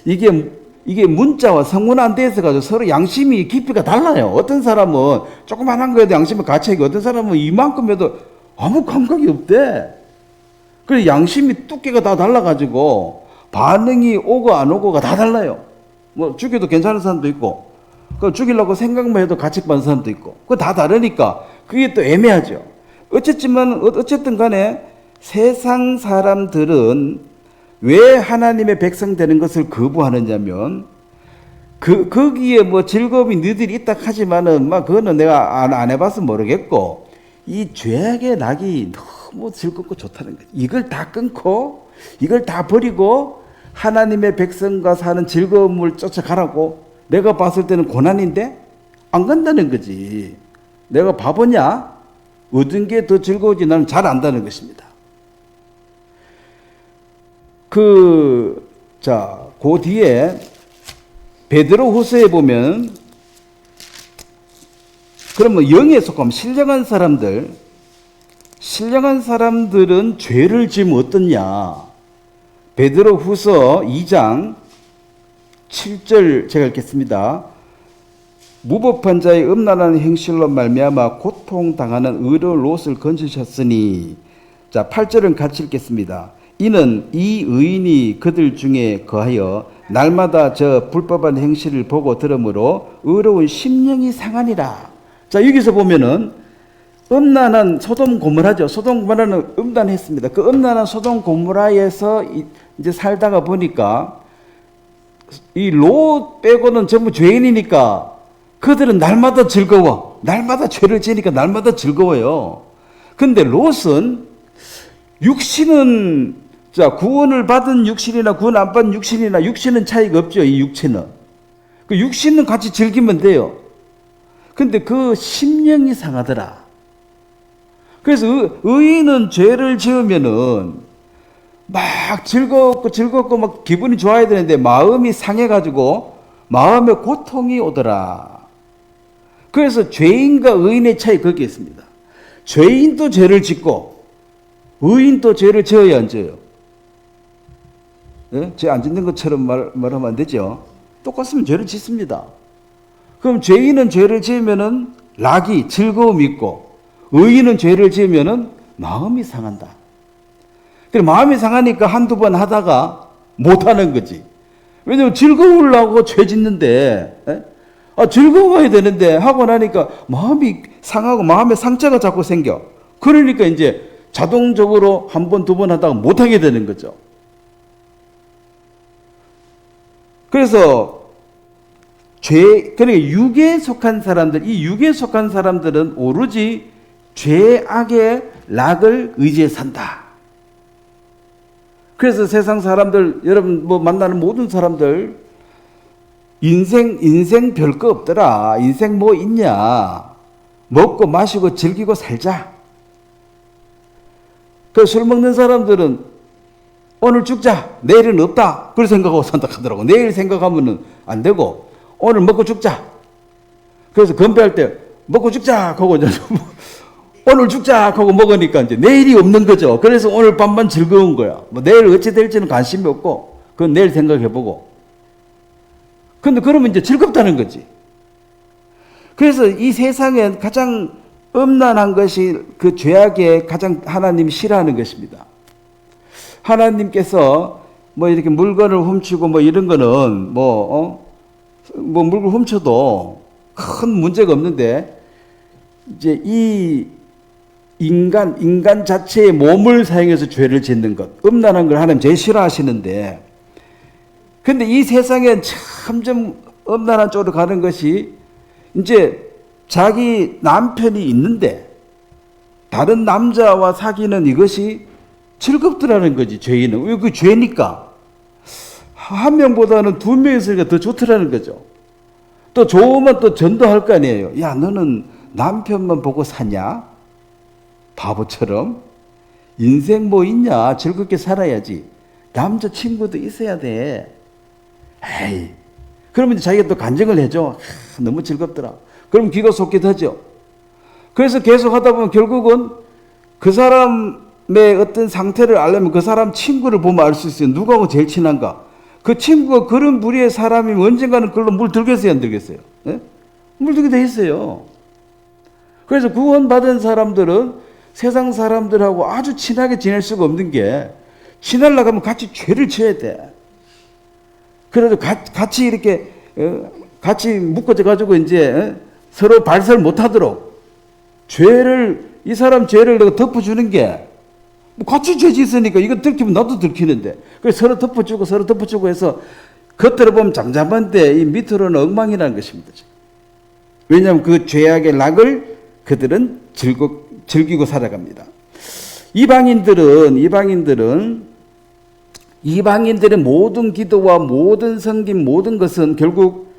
이게 문자와 성문화돼서 가지고 서로 양심이 깊이가 달라요. 어떤 사람은 조그만한 거에도 양심의 가책이, 어떤 사람은 이만큼 해도 아무 감각이 없대. 그래서 양심이 두께가 다 달라가지고 반응이 오고 안 오고가 다 달라요. 뭐 죽여도 괜찮은 사람도 있고, 그 죽이려고 생각만 해도 가책받는 사람도 있고, 그거 다 다르니까 그게 또 애매하죠. 어쨌든 간에 세상 사람들은 왜 하나님의 백성 되는 것을 거부하느냐면, 거기에 뭐 즐거움이 너희들이 있다 하지만은, 그거는 내가 안 해봐서 모르겠고, 이 죄악의 낙이 너무 즐겁고 좋다는 거지. 이걸 다 끊고, 이걸 다 버리고, 하나님의 백성과 사는 즐거움을 쫓아가라고 내가 봤을 때는 고난인데 안 간다는 거지. 내가 바보냐? 얻은 게 더 즐거우지 나는 잘 안다는 것입니다. 그 뒤에 베드로 후서에 보면, 그러면 영에 속하면 신령한 사람들은 죄를 지으면 어떻냐? 베드로 후서 2장 7절 제가 읽겠습니다. 무법한 자의 음란한 행실로 말미암아 고통당하는 의로운 롯을 건지셨으니, 8절은 같이 읽겠습니다. 이는 이 의인이 그들 중에 거하여 날마다 저 불법한 행실을 보고 들으므로 의로운 심령이 상하니라. 여기서 보면은 음란한 소돔 고모라죠. 소돔 고모라는 음란했습니다. 그 음란한 소돔 고모라에서 이제 살다가 보니까 이 롯 빼고는 전부 죄인이니까 그들은 날마다 즐거워. 날마다 죄를 지으니까 날마다 즐거워요. 근데 롯은 육신은, 구원을 받은 육신이나 구원 안 받은 육신이나 육신은 차이가 없죠. 이 육체는. 그 육신은 같이 즐기면 돼요. 근데 그 심령이 상하더라. 그래서 의인은 죄를 지으면은 막 즐겁고 막 기분이 좋아야 되는데 마음이 상해가지고 마음에 고통이 오더라. 그래서 죄인과 의인의 차이 거기에 있습니다. 죄인도 죄를 짓고 의인도 죄를 지어야 안 지어요? 네? 죄 안 짓는 것처럼 말하면 안 되죠. 똑같으면 죄를 짓습니다. 그럼 죄인은 죄를 지으면은 낙이 즐거움이 있고, 의인은 죄를 지으면은 마음이 상한다. 그래, 마음이 상하니까 한두 번 하다가 못 하는 거지. 왜냐면 즐거우려고 죄 짓는데, 즐거워야 되는데 하고 나니까 마음이 상하고 마음에 상처가 자꾸 생겨. 그러니까 이제 자동적으로 한 번, 두 번 하다가 못 하게 되는 거죠. 그래서 그러니까 육에 속한 사람들, 이 육에 속한 사람들은 오로지 죄악의 낙을 의지해 산다. 그래서 세상 사람들, 여러분 만나는 모든 사람들, 인생 별거 없더라. 인생 뭐 있냐. 먹고 마시고 즐기고 살자. 그 술 먹는 사람들은 오늘 죽자. 내일은 없다. 그렇게 생각하고 산다 하더라고. 내일 생각하면은 안 되고, 오늘 먹고 죽자. 그래서 건배할 때 먹고 죽자 하고 오늘 죽자 하고 먹으니까 이제 내일이 없는 거죠. 그래서 오늘 밤만 즐거운 거야. 뭐 내일 어찌 될지는 관심이 없고, 그건 내일 생각해보고. 근데 그러면 이제 즐겁다는 거지. 그래서 이 세상엔 가장 음란한 것이 그 죄악에 가장 하나님이 싫어하는 것입니다. 하나님께서 뭐 이렇게 물건을 훔치고 뭐 이런 거는 뭐 물건 훔쳐도 큰 문제가 없는데, 이제 이 인간 자체의 몸을 사용해서 죄를 짓는 것, 음란한 걸 하나님 제일 싫어하시는데, 근데 이 세상엔 점점 음란한 쪽으로 가는 것이, 이제 자기 남편이 있는데 다른 남자와 사귀는 이것이 즐겁더라는 거지. 죄인은. 왜? 그 죄니까. 한 명보다는 두 명이 있으니까 더 좋더라는 거죠. 또 좋으면 또 전도할 거 아니에요. 야, 너는 남편만 보고 사냐? 바보처럼. 인생 뭐 있냐? 즐겁게 살아야지. 남자친구도 있어야 돼. 에이. 그러면 자기가 또 간증을 해줘. 너무 즐겁더라. 그럼 귀가 솔깃하죠. 그래서 계속 하다 보면 결국은 그 사람의 어떤 상태를 알려면 그 사람 친구를 보면 알 수 있어요. 누구하고 제일 친한가. 그 친구가 그런 부류의 사람이면 언젠가는 그걸로 물들겠어요, 안 들겠어요? 예? 물들게 돼 있어요. 그래서 구원받은 사람들은 세상 사람들하고 아주 친하게 지낼 수가 없는 게, 친하려고 하면 같이 죄를 지어야 돼. 그래도 같이 이렇게 같이 묶어져 가지고 이제 서로 발설 못하도록 이 사람 죄를 내가 덮어주는 게, 뭐 같이 죄 짓으니까 이거 들키면 나도 들키는데, 그래서 서로 덮어주고 해서 겉으로 보면 잠잠한데 이 밑으로는 엉망이라는 것입니다. 왜냐하면 그 죄악의 낙을 그들은 즐기고 살아갑니다. 이방인들의 모든 기도와 모든 섬김, 모든 것은 결국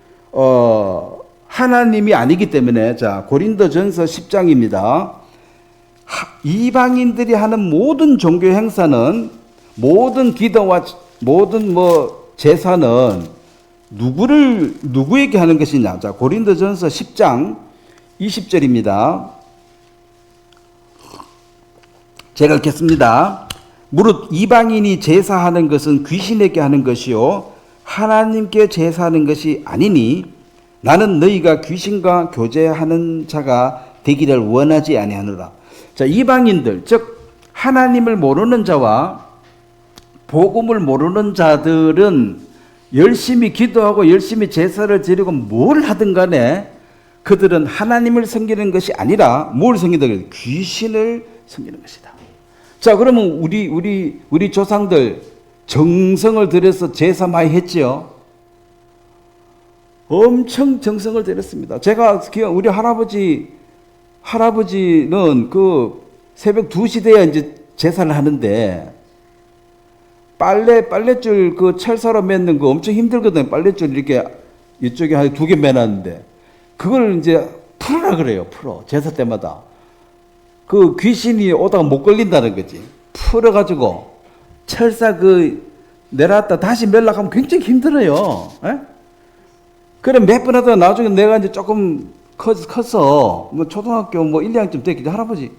하나님이 아니기 때문에, 자, 고린도전서 10장입니다. 이방인들이 하는 모든 종교 행사는, 모든 기도와 모든 제사는 누구에게 하는 것이냐? 자, 고린도전서 10장 20절입니다. 제가 읽겠습니다. 무릇 이방인이 제사하는 것은 귀신에게 하는 것이요 하나님께 제사하는 것이 아니니, 나는 너희가 귀신과 교제하는 자가 되기를 원하지 아니하노라. 자, 이방인들, 즉 하나님을 모르는 자와 복음을 모르는 자들은 열심히 기도하고 열심히 제사를 지르고 뭘 하든 간에 그들은 하나님을 섬기는 것이 아니라 뭘 섬긴다? 귀신을 섬기는 것이다. 자, 그러면 우리 조상들 정성을 들여서 제사 많이 했지요. 엄청 정성을 들였습니다. 제가 우리 할아버지는 그 새벽 2시 돼야 이제 제사를 하는데, 빨랫줄 그 철사로 맺는 거 엄청 힘들거든요. 빨랫줄 이렇게 이쪽에 한 2개 매놨는데, 그걸 이제 풀으라 그래요. 풀어. 제사 때마다. 그 귀신이 오다가 못 걸린다는 거지. 풀어가지고 철사 내놨다 다시 멜락하면 굉장히 힘들어요. 에? 그래 몇 번 하다가 나중에 내가 이제 조금 커서 초등학교 1, 2학년쯤 됐기 할아버지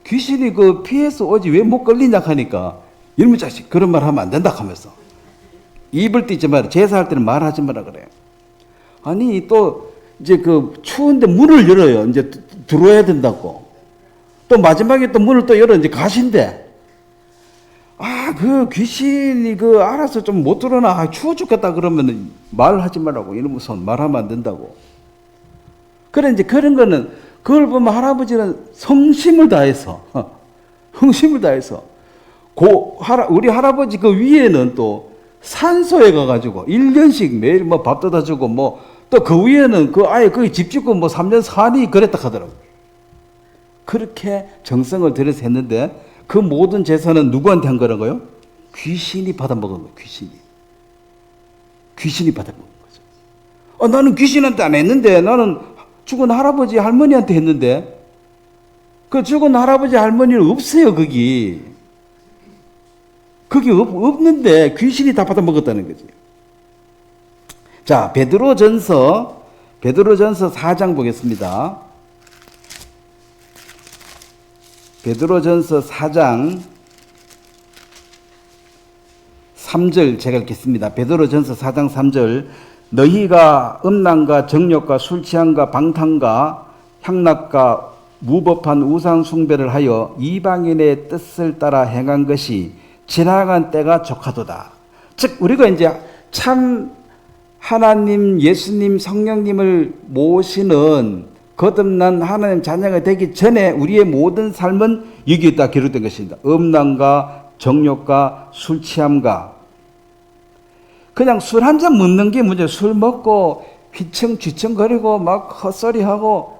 귀신이 피해서 오지 왜 못 걸리냐 하니까, 이놈의 자식 그런 말 하면 안 된다 하면서 입을 띄지 마라. 제사할 때는 말하지 마라 그래요. 아니 또 이제 추운데 문을 열어요. 이제 들어와야 된다고. 또 마지막에 또 문을 또 열어. 이제 가신대. 그 귀신이 알아서 좀 못 들어나. 추워 죽겠다 그러면 말하지 말라고. 이러면서 말하면 안 된다고. 그래 이제 그런 거는, 그걸 보면 할아버지는 성심을 다해서 우리 할아버지 위에는 또 산소에 가가지고 1년씩 매일 밥 떠다 주고 또 그 위에는 아예 거기 집 짓고 3년 사니 그랬다 하더라고. 그렇게 정성을 들여서 했는데, 그 모든 제사는 누구한테 한 거라고요? 귀신이 받아먹은 거예요. 귀신이 받아먹은 거죠. 나는 귀신한테 안 했는데, 나는 죽은 할아버지 할머니한테 했는데, 그 죽은 할아버지 할머니는 없어요. 거기 없는데 귀신이 다 받아먹었다는 거지. 자, 베드로전서 4장 보겠습니다. 베드로전서 4장 3절 제가 읽겠습니다. 베드로전서 4장 3절. 너희가 음란과 정욕과 술 취함과 방탕과 향락과 무법한 우상 숭배를 하여 이방인의 뜻을 따라 행한 것이 지나간 때가 족하도다. 즉 우리가 이제 참 하나님, 예수님, 성령님을 모시는 거듭난 하나님 자녀가 되기 전에 우리의 모든 삶은 여기에다 기록된 것입니다. 음란과 정욕과 술 취함과, 그냥 술 한 잔 먹는 게 문제예요. 술 먹고 휘청쥐청거리고 막 헛소리하고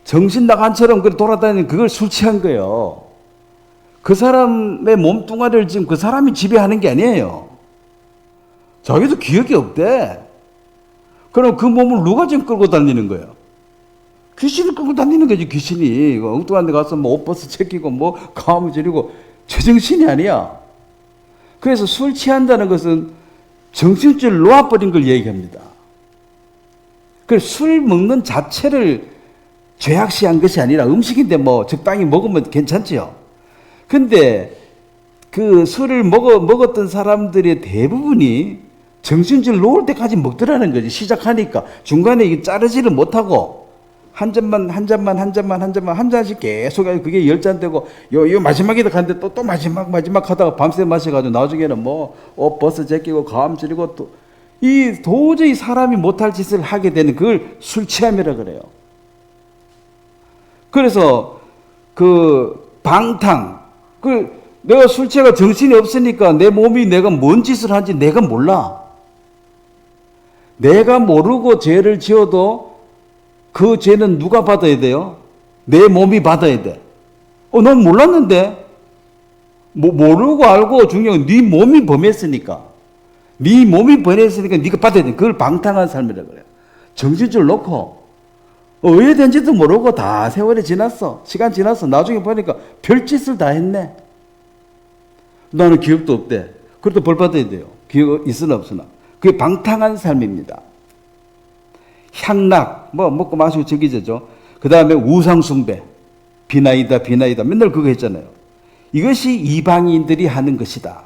정신 나간처럼 돌아다니는, 그걸 술 취한 거예요. 그 사람의 몸뚱아리를 지금 그 사람이 지배하는 게 아니에요. 자기도 기억이 없대. 그럼 그 몸을 누가 지금 끌고 다니는 거예요? 귀신을 끌고 다니는 거지. 귀신이 엉뚱한 데 가서 옷벗어 챙기고 가무 지르고 제정신이 아니야. 그래서 술 취한다는 것은 정신줄 놓아버린 걸 얘기합니다. 그래서 술 먹는 자체를 죄악시한 것이 아니라 음식인데 뭐 적당히 먹으면 괜찮지요. 근데 그 술을 먹었던 사람들의 대부분이 정신줄 놓을 때까지 먹더라는 거지. 시작하니까 중간에 이게 자르지를 못하고 한 잔씩 계속 그게 10잔 되고 요 마지막에도 갔는데 또 마지막 하다가 밤새 마셔가지고 나중에는 뭐 옷 벗어 제끼고 감 지르고 또 이 도저히 사람이 못할 짓을 하게 되는 그걸 술 취함이라 그래요. 그래서 그 방탕 내가 술 취해가 정신이 없으니까 내 몸이 내가 뭔 짓을 하는지 내가 몰라. 내가 모르고 죄를 지어도 그 죄는 누가 받아야 돼요? 내 몸이 받아야 돼. 난 몰랐는데. 모르고 알고 중요한 건 네 몸이 범했으니까. 네 몸이 범했으니까 네가 받아야 돼. 그걸 방탕한 삶이라고 그래요. 정신줄 놓고 왜 된지도 모르고 다 세월이 지났어. 시간 지났어. 나중에 보니까 별짓을 다 했네. 나는 기억도 없대. 그래도 벌 받아야 돼요. 기억 있으나 없으나. 그게 방탕한 삶입니다. 향락, 먹고 마시고 즐기죠. 그 다음에 우상숭배, 비나이다. 맨날 그거 했잖아요. 이것이 이방인들이 하는 것이다.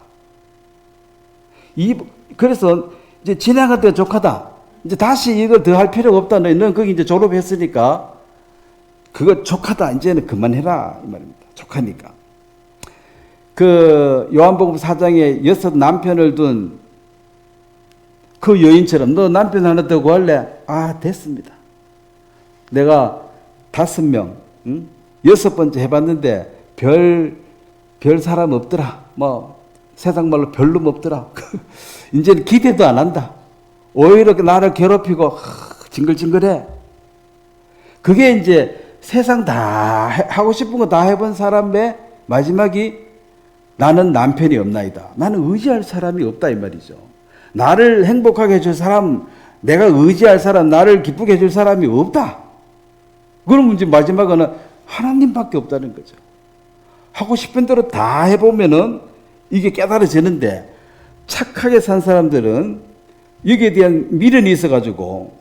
그래서 이제 지나갈 때가 족하다. 이제 다시 이걸 더 할 필요가 없다. 너는 거기 이제 졸업했으니까 그거 족하다. 이제는 그만해라. 이 말입니다. 족하니까. 그 요한복음 4장에 6 남편을 둔 그 여인처럼 너 남편 하나 더 구할래? 됐습니다. 내가 5명, 6번째 해봤는데 별 사람 없더라. 세상 말로 별로 없더라. 이제는 기대도 안 한다. 오히려 나를 괴롭히고 징글징글해. 그게 이제 세상 다 하고 싶은 거 다 해본 사람의 마지막이 나는 남편이 없나이다. 나는 의지할 사람이 없다 이 말이죠. 나를 행복하게 해줄 사람, 내가 의지할 사람, 나를 기쁘게 해줄 사람이 없다. 그럼 이제 마지막은 하나님밖에 없다는 거죠. 하고 싶은 대로 다 해보면은 이게 깨달아지는데 착하게 산 사람들은 여기에 대한 미련이 있어가지고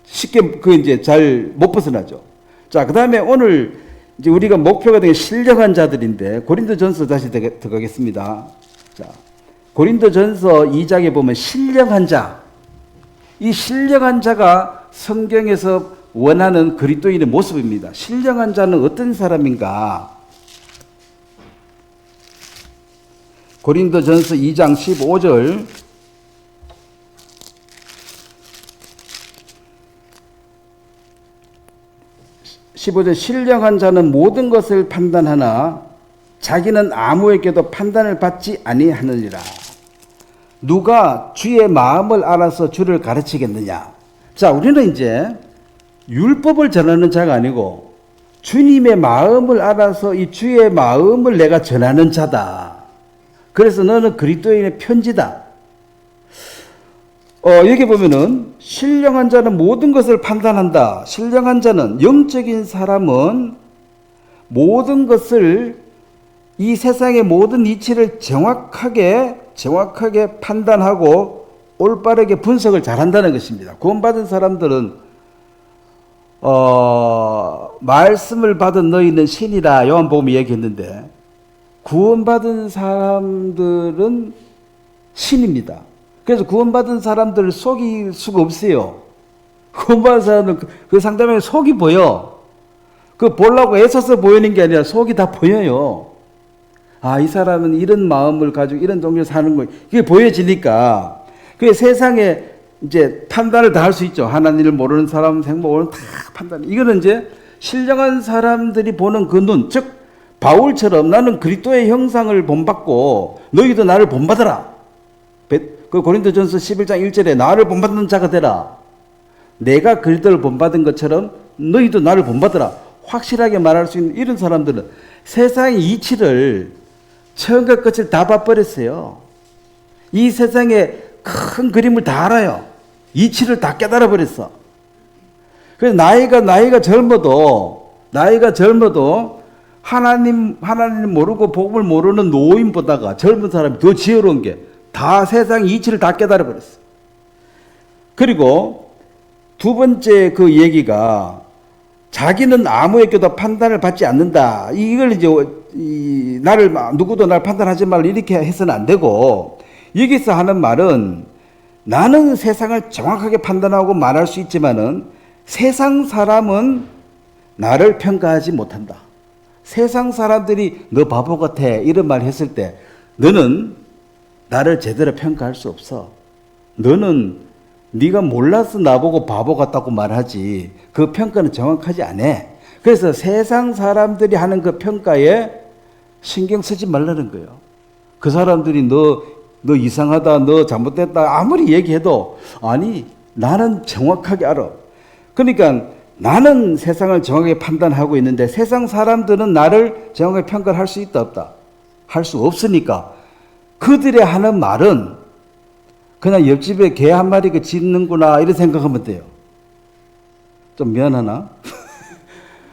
쉽게 이제 잘 못 벗어나죠. 자, 그 다음에 오늘 이제 우리가 목표가 된 신령한 자들인데 고린도전서 다시 들어가겠습니다. 자, 고린도전서 2장에 보면 신령한 자, 이 신령한 자가 성경에서 원하는 그리스도인의 모습입니다. 신령한 자는 어떤 사람인가? 고린도전서 2장 15절 15절 신령한 자는 모든 것을 판단하나 자기는 아무에게도 판단을 받지 아니하느니라. 누가 주의 마음을 알아서 주를 가르치겠느냐? 자, 우리는 이제 율법을 전하는 자가 아니고 주님의 마음을 알아서 이 주의 마음을 내가 전하는 자다. 그래서 너는 그리스도인의 편지다. 여기 보면은 신령한 자는 모든 것을 판단한다. 신령한 자는 영적인 사람은 모든 것을 이 세상의 모든 이치를 정확하게 판단하고 올바르게 분석을 잘한다는 것입니다. 구원받은 사람들은 말씀을 받은 너희는 신이라 요한복음이 얘기했는데 구원받은 사람들은 신입니다. 그래서 구원받은 사람들을 속일 수가 없어요. 구원받은 사람들 그 상대방의 속이 보여. 그 보려고 애써서 보이는 게 아니라 속이 다 보여요. 이 사람은 이런 마음을 가지고 이런 동료를 사는 거 그게 보여지니까 그 세상에 이제 판단을 다 할 수 있죠. 하나님을 모르는 사람, 생모 모르는 다 판단. 이거는 이제 신령한 사람들이 보는 그 눈, 즉 바울처럼 나는 그리스도의 형상을 본받고 너희도 나를 본받아라. 그 고린도전서 11장 1절에 나를 본받는 자가 되라. 내가 그리스도를 본받은 것처럼 너희도 나를 본받아라. 확실하게 말할 수 있는 이런 사람들은 세상의 이치를 처음과 끝을 다 봐버렸어요. 이 세상의 큰 그림을 다 알아요. 이치를 다 깨달아 버렸어. 그래서 나이가 젊어도 하나님 모르고 복음을 모르는 노인보다가 젊은 사람이 더 지혜로운 게 다 세상 이치를 다 깨달아 버렸어요. 그리고 두 번째 그 얘기가 자기는 아무에게도 판단을 받지 않는다. 이걸 이제 누구도 날 판단하지 말라 이렇게 해서는 안 되고, 여기서 하는 말은 나는 세상을 정확하게 판단하고 말할 수 있지만은 세상 사람은 나를 평가하지 못한다. 세상 사람들이 너 바보 같아 이런 말 했을 때 너는 나를 제대로 평가할 수 없어. 너는 네가 몰라서 나보고 바보 같다고 말하지 그 평가는 정확하지 않아. 그래서 세상 사람들이 하는 그 평가에 신경 쓰지 말라는 거예요. 그 사람들이 너 이상하다, 너 잘못됐다 아무리 얘기해도 아니 나는 정확하게 알아. 그러니까 나는 세상을 정확하게 판단하고 있는데 세상 사람들은 나를 정확하게 평가를 할 수 있다 없다? 할 수 없으니까 그들의 하는 말은 그냥 옆집에 개 한 마리가 짖는구나 이런 생각하면 돼요. 좀 미안하나?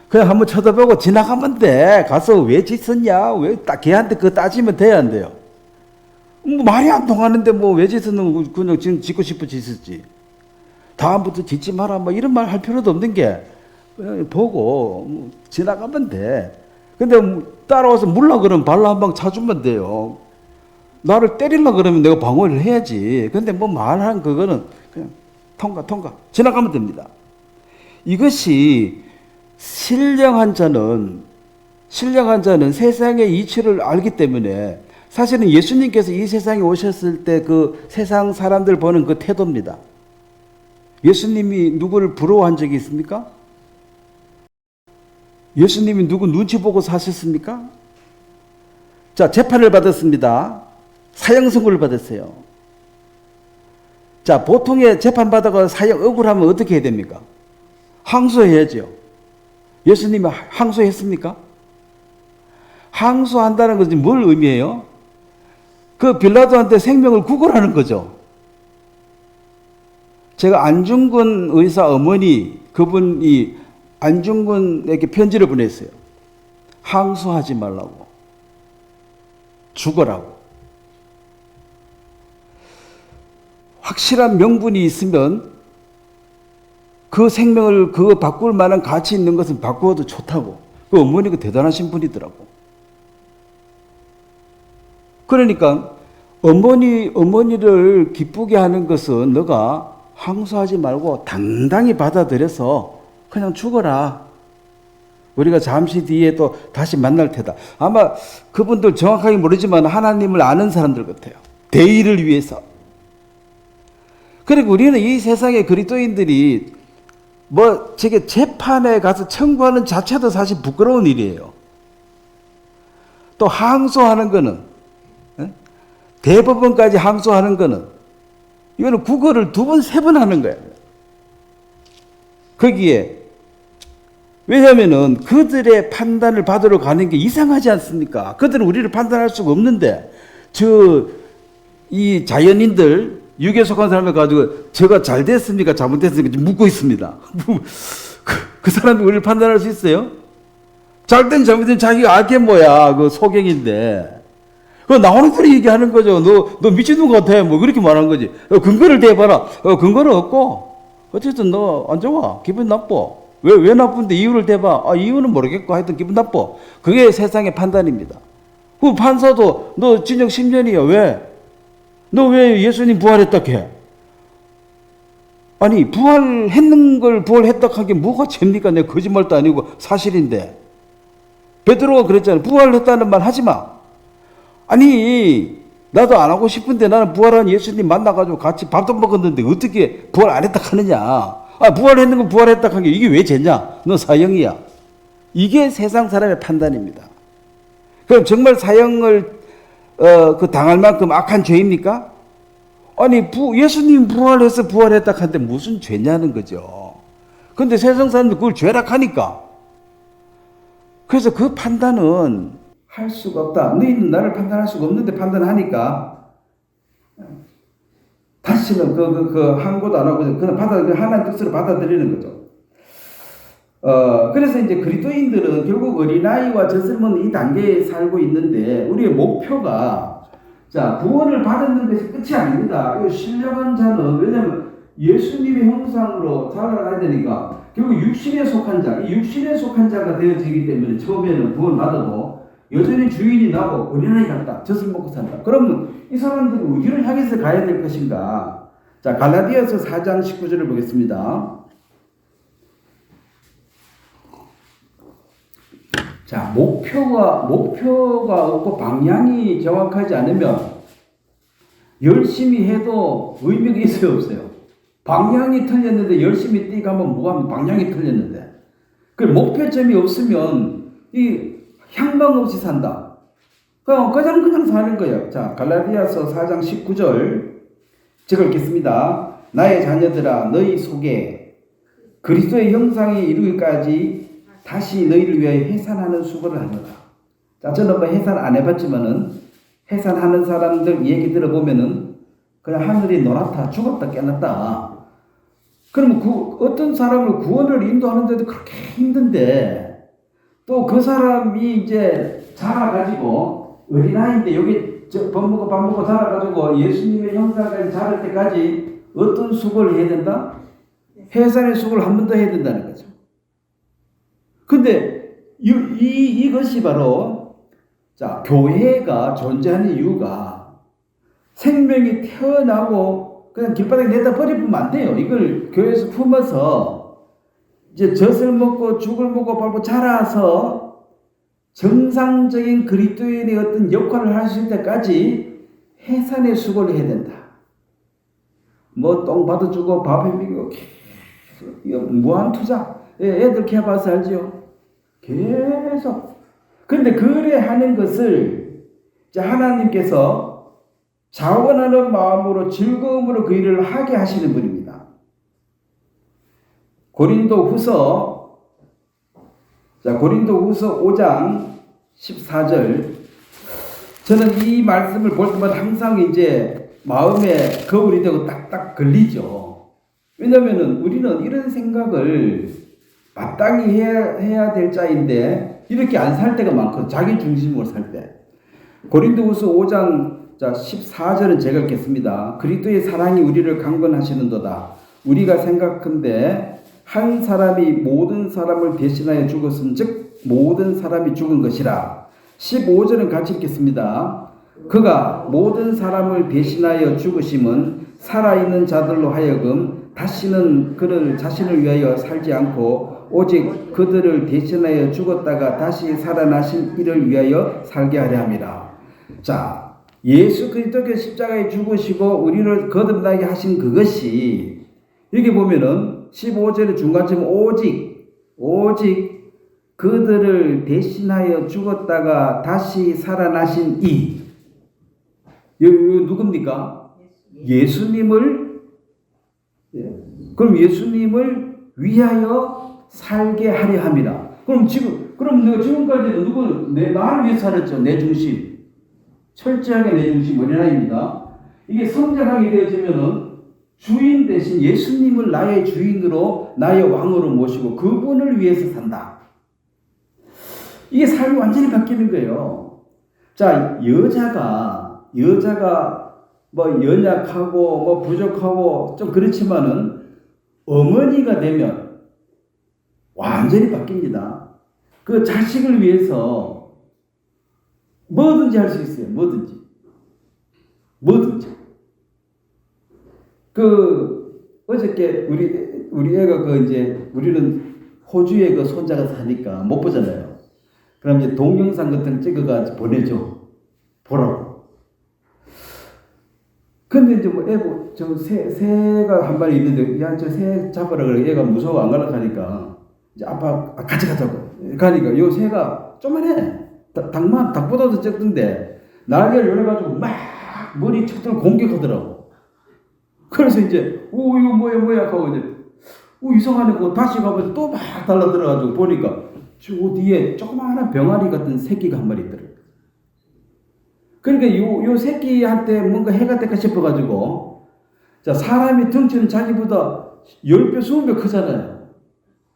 그냥 한번 쳐다보고 지나가면 돼. 가서 왜 짖었냐? 왜 개한테 그거 따지면 돼야 안 돼요? 뭐 말이 안 통하는데 뭐 왜 짖었는 그냥 지금 짖고 싶어 짖었지. 다음부터 짖지 마라 뭐 이런 말 할 필요도 없는 게 그냥 보고 지나가면 돼. 근데 따라와서 물라 그러면 발로 한 방 차주면 돼요. 나를 때리려 그러면 내가 방어를 해야지. 근데 뭐 말한 그거는 그냥 통과 지나가면 됩니다. 이것이 신령한 자는 세상의 이치를 알기 때문에 사실은 예수님께서 이 세상에 오셨을 때 그 세상 사람들 보는 그 태도입니다. 예수님이 누구를 부러워한 적이 있습니까? 예수님이 누구 눈치 보고 사셨습니까? 자, 재판을 받았습니다. 사형 선고를 받았어요. 자, 보통의 재판받아가 사형 억울하면 어떻게 해야 됩니까? 항소해야죠. 예수님이 항소했습니까? 항소한다는 것이 뭘 의미해요? 그 빌라도한테 생명을 구걸하는 거죠. 제가 안중근 의사 어머니, 그분이 안중근에게 편지를 보냈어요. 항소하지 말라고. 죽어라고. 확실한 명분이 있으면 그 생명을 바꿀 만한 가치 있는 것은 바꾸어도 좋다고. 그 어머니가 대단하신 분이더라고. 그러니까 어머니를 기쁘게 하는 것은 너가 항소하지 말고 당당히 받아들여서 그냥 죽어라. 우리가 잠시 뒤에 또 다시 만날 테다. 아마 그분들 정확하게 모르지만 하나님을 아는 사람들 같아요. 대의를 위해서. 그리고 우리는 이 세상의 그리스도인들이 저게 재판에 가서 청구하는 자체도 사실 부끄러운 일이에요. 또 항소하는 거는, 대법원까지 항소하는 거는, 이거는 구걸을 2번, 3번 하는 거예요. 거기에, 왜냐면은 그들의 판단을 받으러 가는 게 이상하지 않습니까? 그들은 우리를 판단할 수가 없는데, 이 자연인들, 육에 속한 사람을 가지고 제가 잘 됐습니까? 잘못됐습니까? 묻고 있습니다. 그 사람이 우리를 판단할 수 있어요? 잘된 잘못된 자기가 알게 뭐야. 그 소경인데. 그 나오는 소리 얘기하는 거죠. 너 미친놈 같아. 뭐 그렇게 말하는 거지. 근거를 대봐라. 근거는 없고. 어쨌든 너 안 좋아. 기분 나빠. 왜 나쁜데 이유를 대봐. 이유는 모르겠고 하여튼 기분 나빠. 그게 세상의 판단입니다. 그 판사도 너 징역 10년이야. 왜? 너 왜 예수님 부활했다 해? 아니 부활했다 한 게 뭐가 죄입니까? 내가 거짓말도 아니고 사실인데. 베드로가 그랬잖아요. 부활했다는 말 하지 마. 아니 나도 안 하고 싶은데 나는 부활한 예수님 만나가지고 같이 밥도 먹었는데 어떻게 부활 안 했다 하느냐. 부활했는 건 부활했다 한 게 이게 왜 죄냐? 너 사형이야. 이게 세상 사람의 판단입니다. 그럼 정말 사형을 당할 만큼 악한 죄입니까? 아니, 예수님 부활해서 부활했다 하는데 무슨 죄냐는 거죠. 근데 세상 사람들 그걸 죄라 하니까. 그래서 그 판단은 할 수가 없다. 너희는 나를 판단할 수가 없는데 판단하니까. 다시는 항고도 안 하고 그냥 하나님 뜻으로 받아들이는 거죠. 그래서 이제 그리스도인들은 결국 어린아이와 젖을먹는 이 단계에 살고 있는데 우리의 목표가 자, 구원을 받았는 것이 끝이 아닙니다. 이 신령한 자는, 왜냐하면 예수님의 형상으로 자라나야 되니까 결국 육신에 속한 자, 이 육신에 속한 자가 되어지기 때문에 처음에는 구원 받아도 여전히 주인이 나고 어린아이 같다, 젖을 먹고 산다. 그러면 이 사람들은 어디를 향해서 가야 될 것인가? 자, 갈라디아서 4장 19절을 보겠습니다. 자, 목표가 없고 방향이 정확하지 않으면 열심히 해도 의미가 있어요, 없어요? 방향이 틀렸는데 열심히 뛰고 하면 뭐하면 방향이 틀렸는데. 그 목표점이 없으면 이 향방 없이 산다. 그냥 사는 거예요. 자, 갈라디아서 4장 19절 제가 읽겠습니다. 나의 자녀들아, 너희 속에 그리스도의 형상이 이루기까지 다시 너희를 위하여 해산하는 수고를 하노라. 자, 저는 뭐 해산 안 해봤지만은 해산하는 사람들 얘기 들어보면은 그냥 하늘이 노랗다, 죽었다, 깨났다. 그러면 어떤 사람을 구원을 인도하는데도 그렇게 힘든데 또 그 사람이 이제 자라가지고 어린아이인데 여기 밥 먹고 자라가지고 예수님의 형상까지 자랄 때까지 어떤 수고를 해야 된다? 해산의 수고를 한 번 더 해야 된다는 거죠. 근데 이것이 바로 자, 교회가 존재하는 이유가 생명이 태어나고 그냥 길바닥에 내다 버리면 안 돼요. 이걸 교회에서 품어서 이제 젖을 먹고 죽을 먹고 밟고 자라서 정상적인 그리스도인의 어떤 역할을 하실 때까지 해산의 수고를 해야 된다. 뭐 똥 받아주고 밥 해먹이고 계속 무한 투자. 애들 해봐서 알지요? 계속. 근데 그래 하는 것을 하나님께서 자원하는 마음으로 즐거움으로 그 일을 하게 하시는 분입니다. 고린도후서 5장 14절. 저는 이 말씀을 볼 때마다 항상 이제 마음에 거울이 되고 딱딱 걸리죠. 왜냐면은 우리는 이런 생각을 마땅히 해야 될 자인데 이렇게 안 살 때가 많거든요. 자기 중심으로 살 때. 고린도후서 5장 14절은 제가 읽겠습니다. 그리스도의 사랑이 우리를 강권하시는도다. 우리가 생각한데 한 사람이 모든 사람을 대신하여 죽었은 즉 모든 사람이 죽은 것이라. 15절은 같이 읽겠습니다. 그가 모든 사람을 대신하여 죽으심은 살아있는 자들로 하여금 다시는 그를 자신을 위하여 살지 않고 오직 그들을 대신하여 죽었다가 다시 살아나신 이를 위하여 살게 하려 함이라. 자, 예수 그리스도께서 십자가에 죽으시고 우리를 거듭나게 하신 그것이 여기 보면은 15절의 중간쯤 오직 그들을 대신하여 죽었다가 다시 살아나신 이 누굽니까? 예수님을 그럼 예수님을 위하여 살게 하려 함이라. 그럼 내가 지금까지는 나를 위해 살았죠. 내 중심. 철저하게 내 중심 어린아이입니다. 이게 성장하게 되어지면은 주인 대신 예수님을 나의 주인으로 나의 왕으로 모시고 그분을 위해서 산다. 이게 삶이 완전히 바뀌는 거예요. 자, 여자가 뭐 연약하고 뭐 부족하고 좀 그렇지만은 어머니가 되면 완전히 바뀝니다. 그 자식을 위해서 뭐든지 할 수 있어요. 뭐든지. 어저께 우리 애가 우리는 호주에 손자가 사니까 못 보잖아요. 그럼 이제 동영상 같은 거 찍어가지고 보내줘. 보라고. 근데 이제 새가 한 마리 있는데, 야, 저 새 잡으라 그래. 얘가 무서워 안 가려고 하니까, 이제 아빠, 같이 가자고. 가니까 요 새가 좀만해. 닭보다도 적던데, 날개를 열어가지고 막 머리 척 들고 공격하더라고. 그래서 이제, 이거 뭐야 하고 이제, 이상하네. 다시 가보니까 또 막 달라들어가지고 보니까, 저 뒤에 조그마한 병아리 같은 새끼가 한 마리 있더라고요. 그러니까 요 새끼한테 뭔가 해가 될까 싶어가지고, 자, 사람이 덩치는 자기보다 10배, 20배 크잖아요.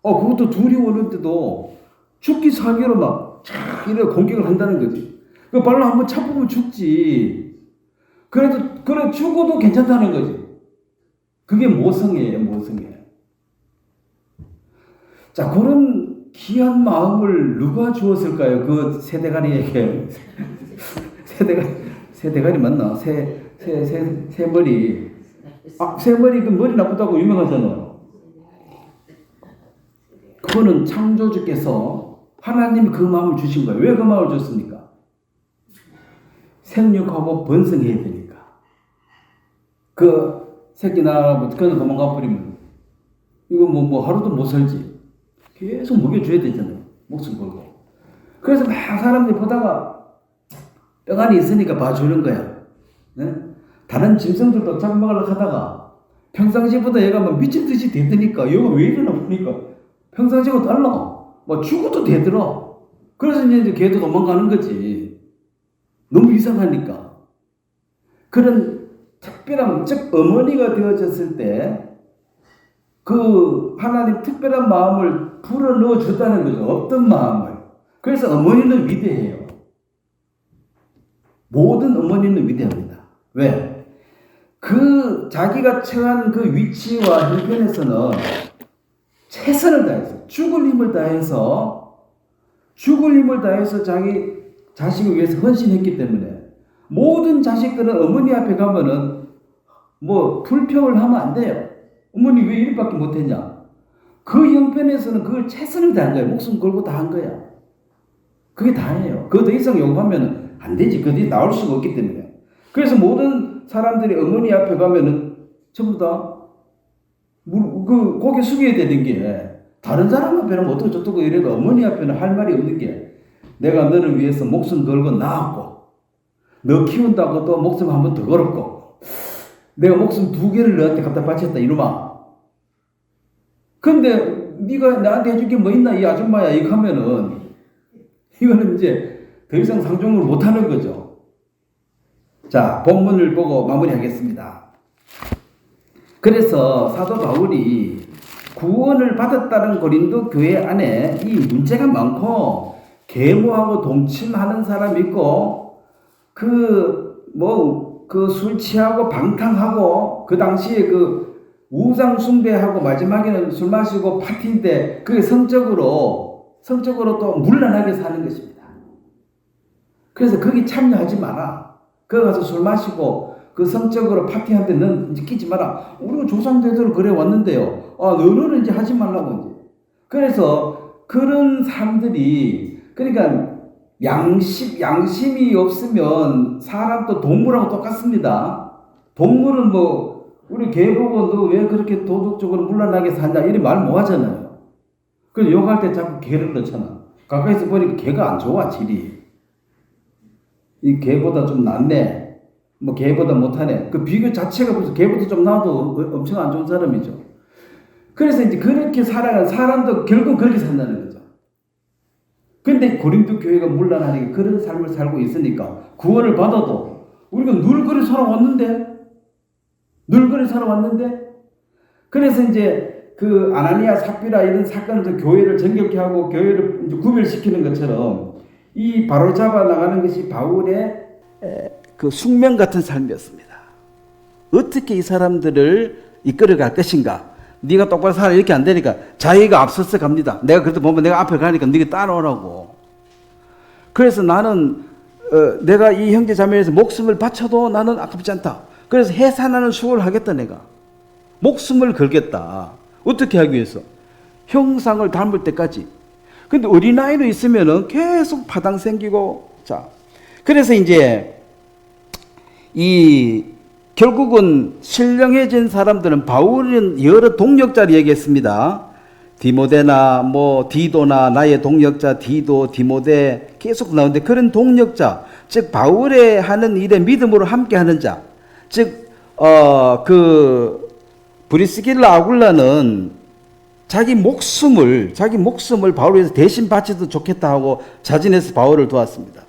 그것도 둘이 오는데도 죽기 살기로 막, 이렇게 공격을 한다는 거지. 발로 한번 차보면 죽지. 그래 죽어도 괜찮다는 거지. 그게 모성애예요, 모성애. 자, 그런 귀한 마음을 누가 주었을까요? 그 세대가리에게. 세대가리 맞나? 새머리. 새머리 그 머리 나쁘다고 유명하잖아. 그거는 창조주께서 하나님이 그 마음을 주신 거예요. 왜 그 마음을 줬습니까? 생육하고 번성해야 되니까. 그 새끼 낳아서 그냥 도망가 버리면 이거 뭐 하루도 못 살지. 계속 먹여줘야 되잖아요. 목숨 걸고. 그래서 막 사람들이 보다가 뼈간이 있으니까 봐주는 거야. 네? 다른 짐승들도 잡아먹으려고 하다가 평상시보다 얘가 막 미친 듯이 대드니까 얘가 왜 이러나 보니까 평상시하고 달라. 막 죽어도 대들어. 그래서 이제 걔도 도망가는 거지. 너무 이상하니까. 그런 특별한, 즉 어머니가 되어졌을 때 그 하나님 특별한 마음을 불어넣어 줬다는 거죠. 어떤 마음을. 그래서 어머니는 위대해요. 모든 어머니는 위대합니다. 왜? 그 자기가 처한 그 위치와 형편에서는 최선을 다해서 죽을 힘을 다해서 자기 자식을 위해서 헌신했기 때문에 모든 자식들은 어머니 앞에 가면은 뭐 불평을 하면 안 돼요. 어머니 왜 이렇게밖에 못했냐? 그 형편에서는 그걸 최선을 다한 거예요. 목숨 걸고 다 한 거야. 그게 다예요. 그거 더 이상 요구하면 안 되지. 그게 나올 수가 없기 때문에. 그래서 모든 사람들이 어머니 앞에 가면은 전부 다 고개 숙여야 되는 게, 다른 사람 앞에는 어떻고 저쩌고 이래도 어머니 앞에는 할 말이 없는 게, 내가 너를 위해서 목숨 걸고 낳았고 너 키운다고 또 목숨 한 번 더 걸었고 내가 목숨 2개를 너한테 갖다 바쳤다 이놈아. 근데 네가 나한테 해줄 게 뭐 있나 이 아줌마야 이거 하면은 이거는 이제 더 이상 상종을 못하는 거죠. 자, 본문을 보고 마무리하겠습니다. 그래서 사도 바울이 구원을 받았다는 고린도 교회 안에 이 문제가 많고 계모하고 동침하는 사람이 있고 술 취하고 방탕하고 그 당시에 그 우상 숭배하고 마지막에는 술 마시고 파티인데 그게 성적으로 또 문란하게 사는 것입니다. 그래서 거기 참여하지 마라. 거기 가서 술 마시고 그 성적으로 파티하는데 넌 이제 끼지 마라. 우리가 조상대대로 그래 왔는데요. 너는 이제 하지 말라고 이제. 그래서 그런 사람들이, 그러니까 양심이 없으면 사람도 동물하고 똑같습니다. 동물은 우리 개 보고 너 왜 그렇게 도덕적으로 문란하게 사냐 이런 말 못 하잖아요. 그래서 욕할 때 자꾸 개를 넣잖아. 가까이서 보니까 개가 안 좋아, 질이. 이 개보다 좀 낫네. 개보다 못하네. 그 비교 자체가 벌써 개보다 좀 나아도 엄청 안 좋은 사람이죠. 그래서 이제 그렇게 살아가는 사람도 결국 그렇게 산다는 거죠. 근데 고린도 교회가 문란하니까 그런 삶을 살고 있으니까 구원을 받아도 우리가 늘 그래 살아왔는데 그래서 이제 그 아나니아 삽비라 이런 사건을 교회를 정결케 하고 교회를 이제 구별시키는 것처럼 이 바로잡아 나가는 것이 바울의 그 숙명 같은 삶이었습니다. 어떻게 이 사람들을 이끌어갈 것인가? 네가 똑바로 살아 이렇게 안 되니까 자기가 앞서서 갑니다. 내가 그래도 보면 내가 앞에 가니까 네가 따라오라고. 그래서 나는 내가 이 형제 자매에서 목숨을 바쳐도 나는 아깝지 않다. 그래서 해산하는 수고를 하겠다. 내가 목숨을 걸겠다. 어떻게 하기 위해서? 형상을 닮을 때까지. 근데 어린아이로 있으면은 계속 파당 생기고. 자, 그래서 이제 결국은 신령해진 사람들은, 바울은 여러 동역자를 얘기했습니다. 디모데나 디도나 나의 동역자 디도, 디모데 계속 나오는데, 그런 동역자, 즉 바울의 하는 일에 믿음으로 함께하는 자, 즉 브리스길라 아굴라는 자기 목숨을 바울을 위해서 대신 바쳐도 좋겠다 하고 자진해서 바울을 도왔습니다.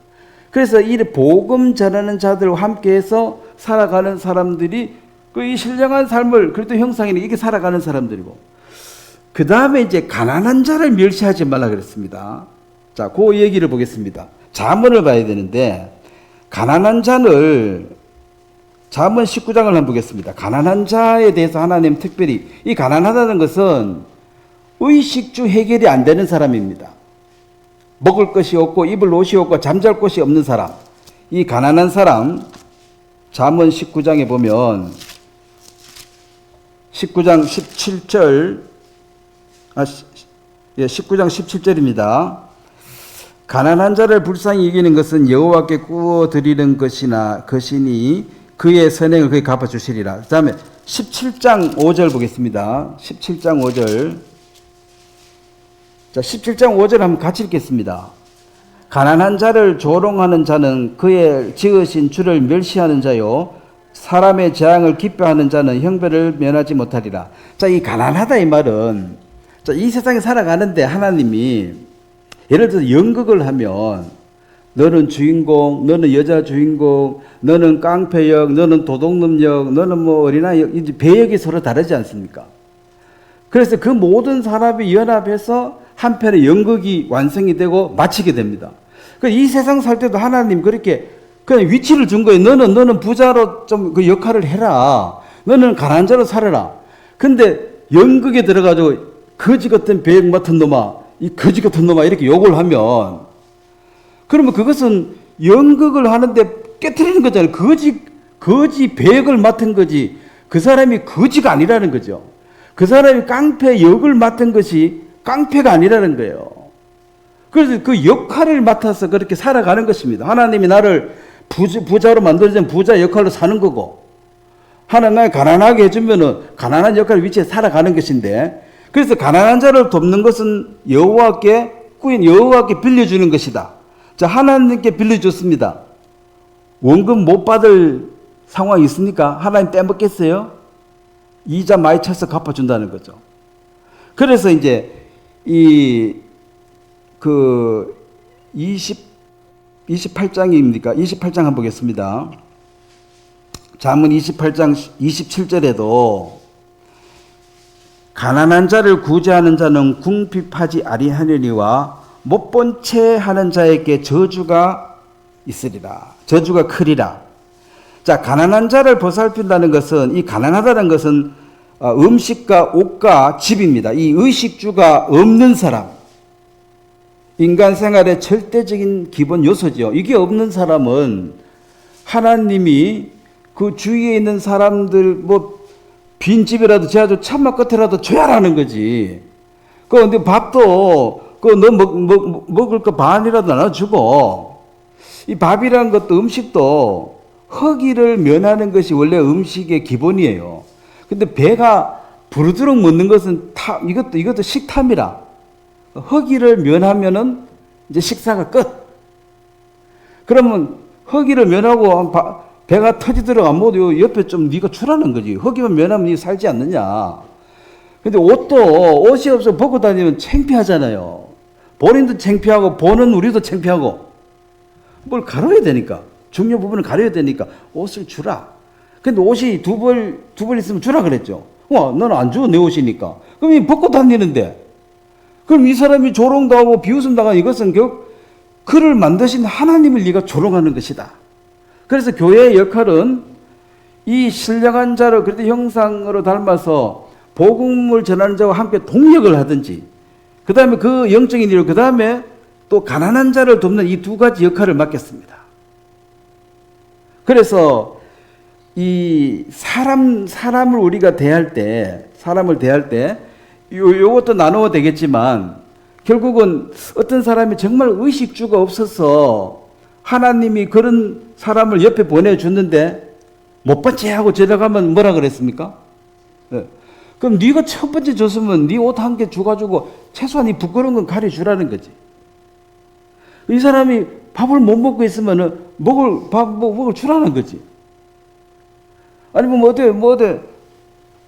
그래서 이 복음 전하는 자들과 함께해서 살아가는 사람들이 이 신령한 삶을 그래도 형상이니 이렇게 살아가는 사람들이고, 그 다음에 이제 가난한 자를 멸시하지 말라 그랬습니다. 자, 그 얘기를 보겠습니다. 자문을 봐야 되는데, 가난한 자를 잠언 19장을 한번 보겠습니다. 가난한 자에 대해서 하나님 특별히, 이 가난하다는 것은 의식주 해결이 안 되는 사람입니다. 먹을 것이 없고 입을 옷이 없고 잠잘 곳이 없는 사람, 이 가난한 사람, 잠언 19장에 보면 19장 17절, 19장 17절입니다. 가난한 자를 불쌍히 이기는 것은 여호와께 구워 드리는 것이니 그의 선행을 그에 갚아 주시리라. 그 다음에 17장 5절 보겠습니다. 17장 5절. 자, 17장 5절 한번 같이 읽겠습니다. 가난한 자를 조롱하는 자는 그의 지으신 주를 멸시하는 자요, 사람의 재앙을 기뻐하는 자는 형벌을 면하지 못하리라. 자, 이 가난하다 이 말은, 자, 이 세상에 살아가는데 하나님이 예를 들어서 연극을 하면 너는 주인공, 너는 여자 주인공, 너는 깡패역, 너는 도둑놈역, 너는 뭐 어린아이역, 이제 배역이 서로 다르지 않습니까? 그래서 그 모든 사람이 연합해서 한편의 연극이 완성이 되고 마치게 됩니다. 이 세상 살 때도 하나님 그렇게 그냥 위치를 준 거예요. 너는 부자로 좀 그 역할을 해라. 너는 가난한 자로 살아라. 근데 연극에 들어가지고 거지 같은 배역 맡은 놈아, 이 거지 같은 놈아 이렇게 욕을 하면, 그러면 그것은 연극을 하는데 깨트리는 거잖아요. 거지 배역을 맡은 거지. 그 사람이 거지가 아니라는 거죠. 그 사람이 깡패 역을 맡은 것이 깡패가 아니라는 거예요. 그래서 그 역할을 맡아서 그렇게 살아가는 것입니다. 하나님이 나를 부자로 만들어준 부자 역할로 사는 거고, 하나님 나를 가난하게 해주면은 가난한 역할 위치에 살아가는 것인데, 그래서 가난한 자를 돕는 것은 여호와께 빌려주는 것이다. 자, 하나님께 빌려줬습니다. 원금 못 받을 상황이 있습니까? 하나님 떼먹겠어요? 이자 많이 쳐서 갚아준다는 거죠. 그래서 이제 28장입니까? 28장 한번 보겠습니다. 잠언 28장 27절에도 가난한 자를 구제하는 자는 궁핍하지 아니하느니와 못본 채 하는 자에게 저주가 있으리라. 저주가 크리라. 자, 가난한 자를 보살핀다는 것은, 이 가난하다는 것은 음식과 옷과 집입니다. 이 의식주가 없는 사람, 인간 생활의 절대적인 기본 요소죠. 이게 없는 사람은 하나님이 그 주위에 있는 사람들 빈 집이라도 지어줘 천막 끝에라도 줘야라는 거지. 근데 밥도 너 먹을 거 반이라도 나눠주고, 이 밥이라는 것도 음식도 허기를 면하는 것이 원래 음식의 기본이에요. 근데 배가 부르도록 먹는 것은 이것도 식탐이라. 허기를 면하면은 이제 식사가 끝. 그러면 허기를 면하고 배가 터지도록 안 먹어도 옆에 좀 네가 주라는 거지. 허기만 면하면 네 살지 않느냐. 근데 옷이 없어 벗고 다니면 창피하잖아요. 본인도 창피하고 보는 우리도 창피하고, 뭘 가려야 되니까, 중요 부분을 가려야 되니까 옷을 주라. 근데 옷이 두 벌 있으면 주라 그랬죠. 너는 안 줘, 내 옷이니까. 그럼 이 벗고 다니는데, 그럼 이 사람이 조롱당하고 비웃음당한 이것은 그를 만드신 하나님을 네가 조롱하는 것이다. 그래서 교회의 역할은 이 신령한 자를 그래도 형상으로 닮아서 복음을 전하는 자와 함께 동역을 하든지, 그 다음에 그 영적인 일을, 그 다음에 또 가난한 자를 돕는 이 두 가지 역할을 맡겼습니다. 그래서 이 사람을 우리가 대할 때, 요것도 나누어 되겠지만, 결국은 어떤 사람이 정말 의식주가 없어서 하나님이 그런 사람을 옆에 보내줬는데 못 받지 하고 지나가면 뭐라 그랬습니까? 네. 그럼 네가 첫 번째 줬으면 네 옷 한 개 줘가지고 최소한 이 부끄러운 건 가려주라는 거지. 이 사람이 밥을 못 먹고 있으면 먹을 주라는 거지. 아니면 어디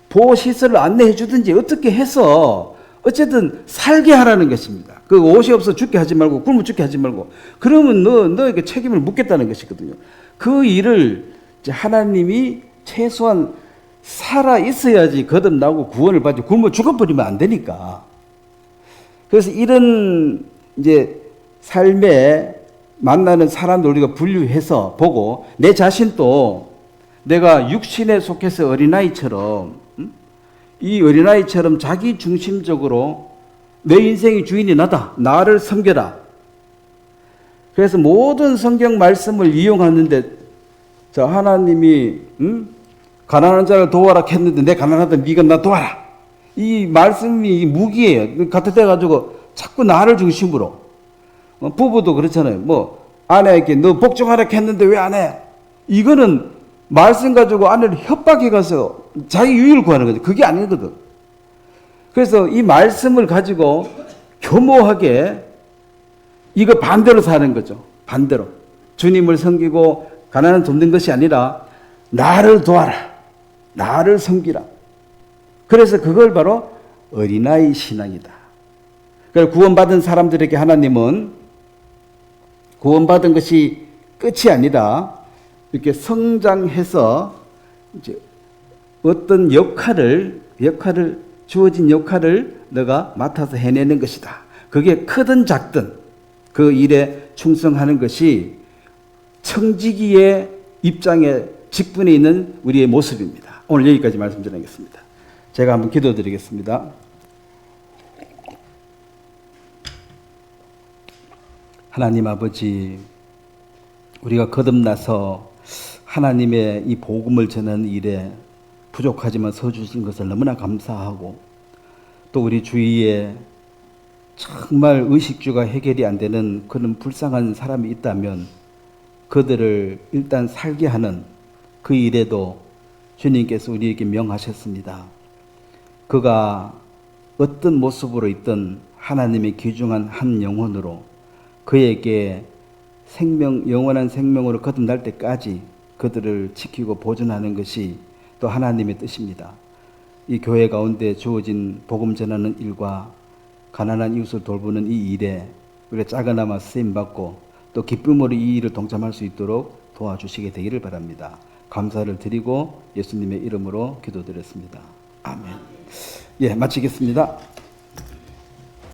보호시설을 안내해 주든지 어떻게 해서 어쨌든 살게 하라는 것입니다. 그 옷이 없어 죽게 하지 말고, 굶어 죽게 하지 말고, 그러면 너에게 책임을 묻겠다는 것이거든요. 그 일을 이제 하나님이 최소한 살아 있어야지 거듭나고 구원을 받지, 굶어 죽어버리면 안 되니까. 그래서 이런 이제 삶에 만나는 사람들 우리가 분류해서 보고, 내 자신도 내가 육신에 속해서 어린아이처럼 이 어린아이처럼 자기 중심적으로 내 인생의 주인이 나다. 나를 섬겨라. 그래서 모든 성경 말씀을 이용하는데 자 하나님이 가난한 자를 도와라 했는데 내 가난하다 네가 나 도와라. 이 말씀이 무기예요. 갖다 대가지고 자꾸 나를 중심으로. 부부도 그렇잖아요. 뭐 아내에게 너 복종하라 했는데 왜 안 해? 이거는 말씀 가지고 아내를 협박해 가서 자기 유익을 구하는 거죠. 그게 아니거든. 그래서 이 말씀을 가지고 교모하게 이거 반대로 사는 거죠. 반대로. 주님을 섬기고 가난한 돕는 것이 아니라 나를 도와라. 나를 섬기라. 그래서 그걸 바로 어린아이 신앙이다. 그래서 구원받은 사람들에게 하나님은 구원받은 것이 끝이 아니라 이렇게 성장해서 이제 어떤 주어진 역할을 너가 맡아서 해내는 것이다. 그게 크든 작든 그 일에 충성하는 것이 청지기의 입장에 직분에 있는 우리의 모습입니다. 오늘 여기까지 말씀드리겠습니다. 제가 한번 기도드리겠습니다. 하나님 아버지, 우리가 거듭나서 하나님의 이 복음을 전하는 일에 부족하지만 서주신 것을 너무나 감사하고 또 우리 주위에 정말 의식주가 해결이 안 되는 그런 불쌍한 사람이 있다면 그들을 일단 살게 하는 그 일에도 주님께서 우리에게 명하셨습니다. 그가 어떤 모습으로 있든 하나님의 귀중한 한 영혼으로 그에게 영원한 생명으로 거듭날 때까지 그들을 지키고 보존하는 것이 또 하나님의 뜻입니다. 이 교회 가운데 주어진 복음 전하는 일과 가난한 이웃을 돌보는 이 일에 우리가 작은아마 쓰임받고 또 기쁨으로 이 일을 동참할 수 있도록 도와주시게 되기를 바랍니다. 감사를 드리고 예수님의 이름으로 기도드렸습니다. 아멘. 예, 마치겠습니다.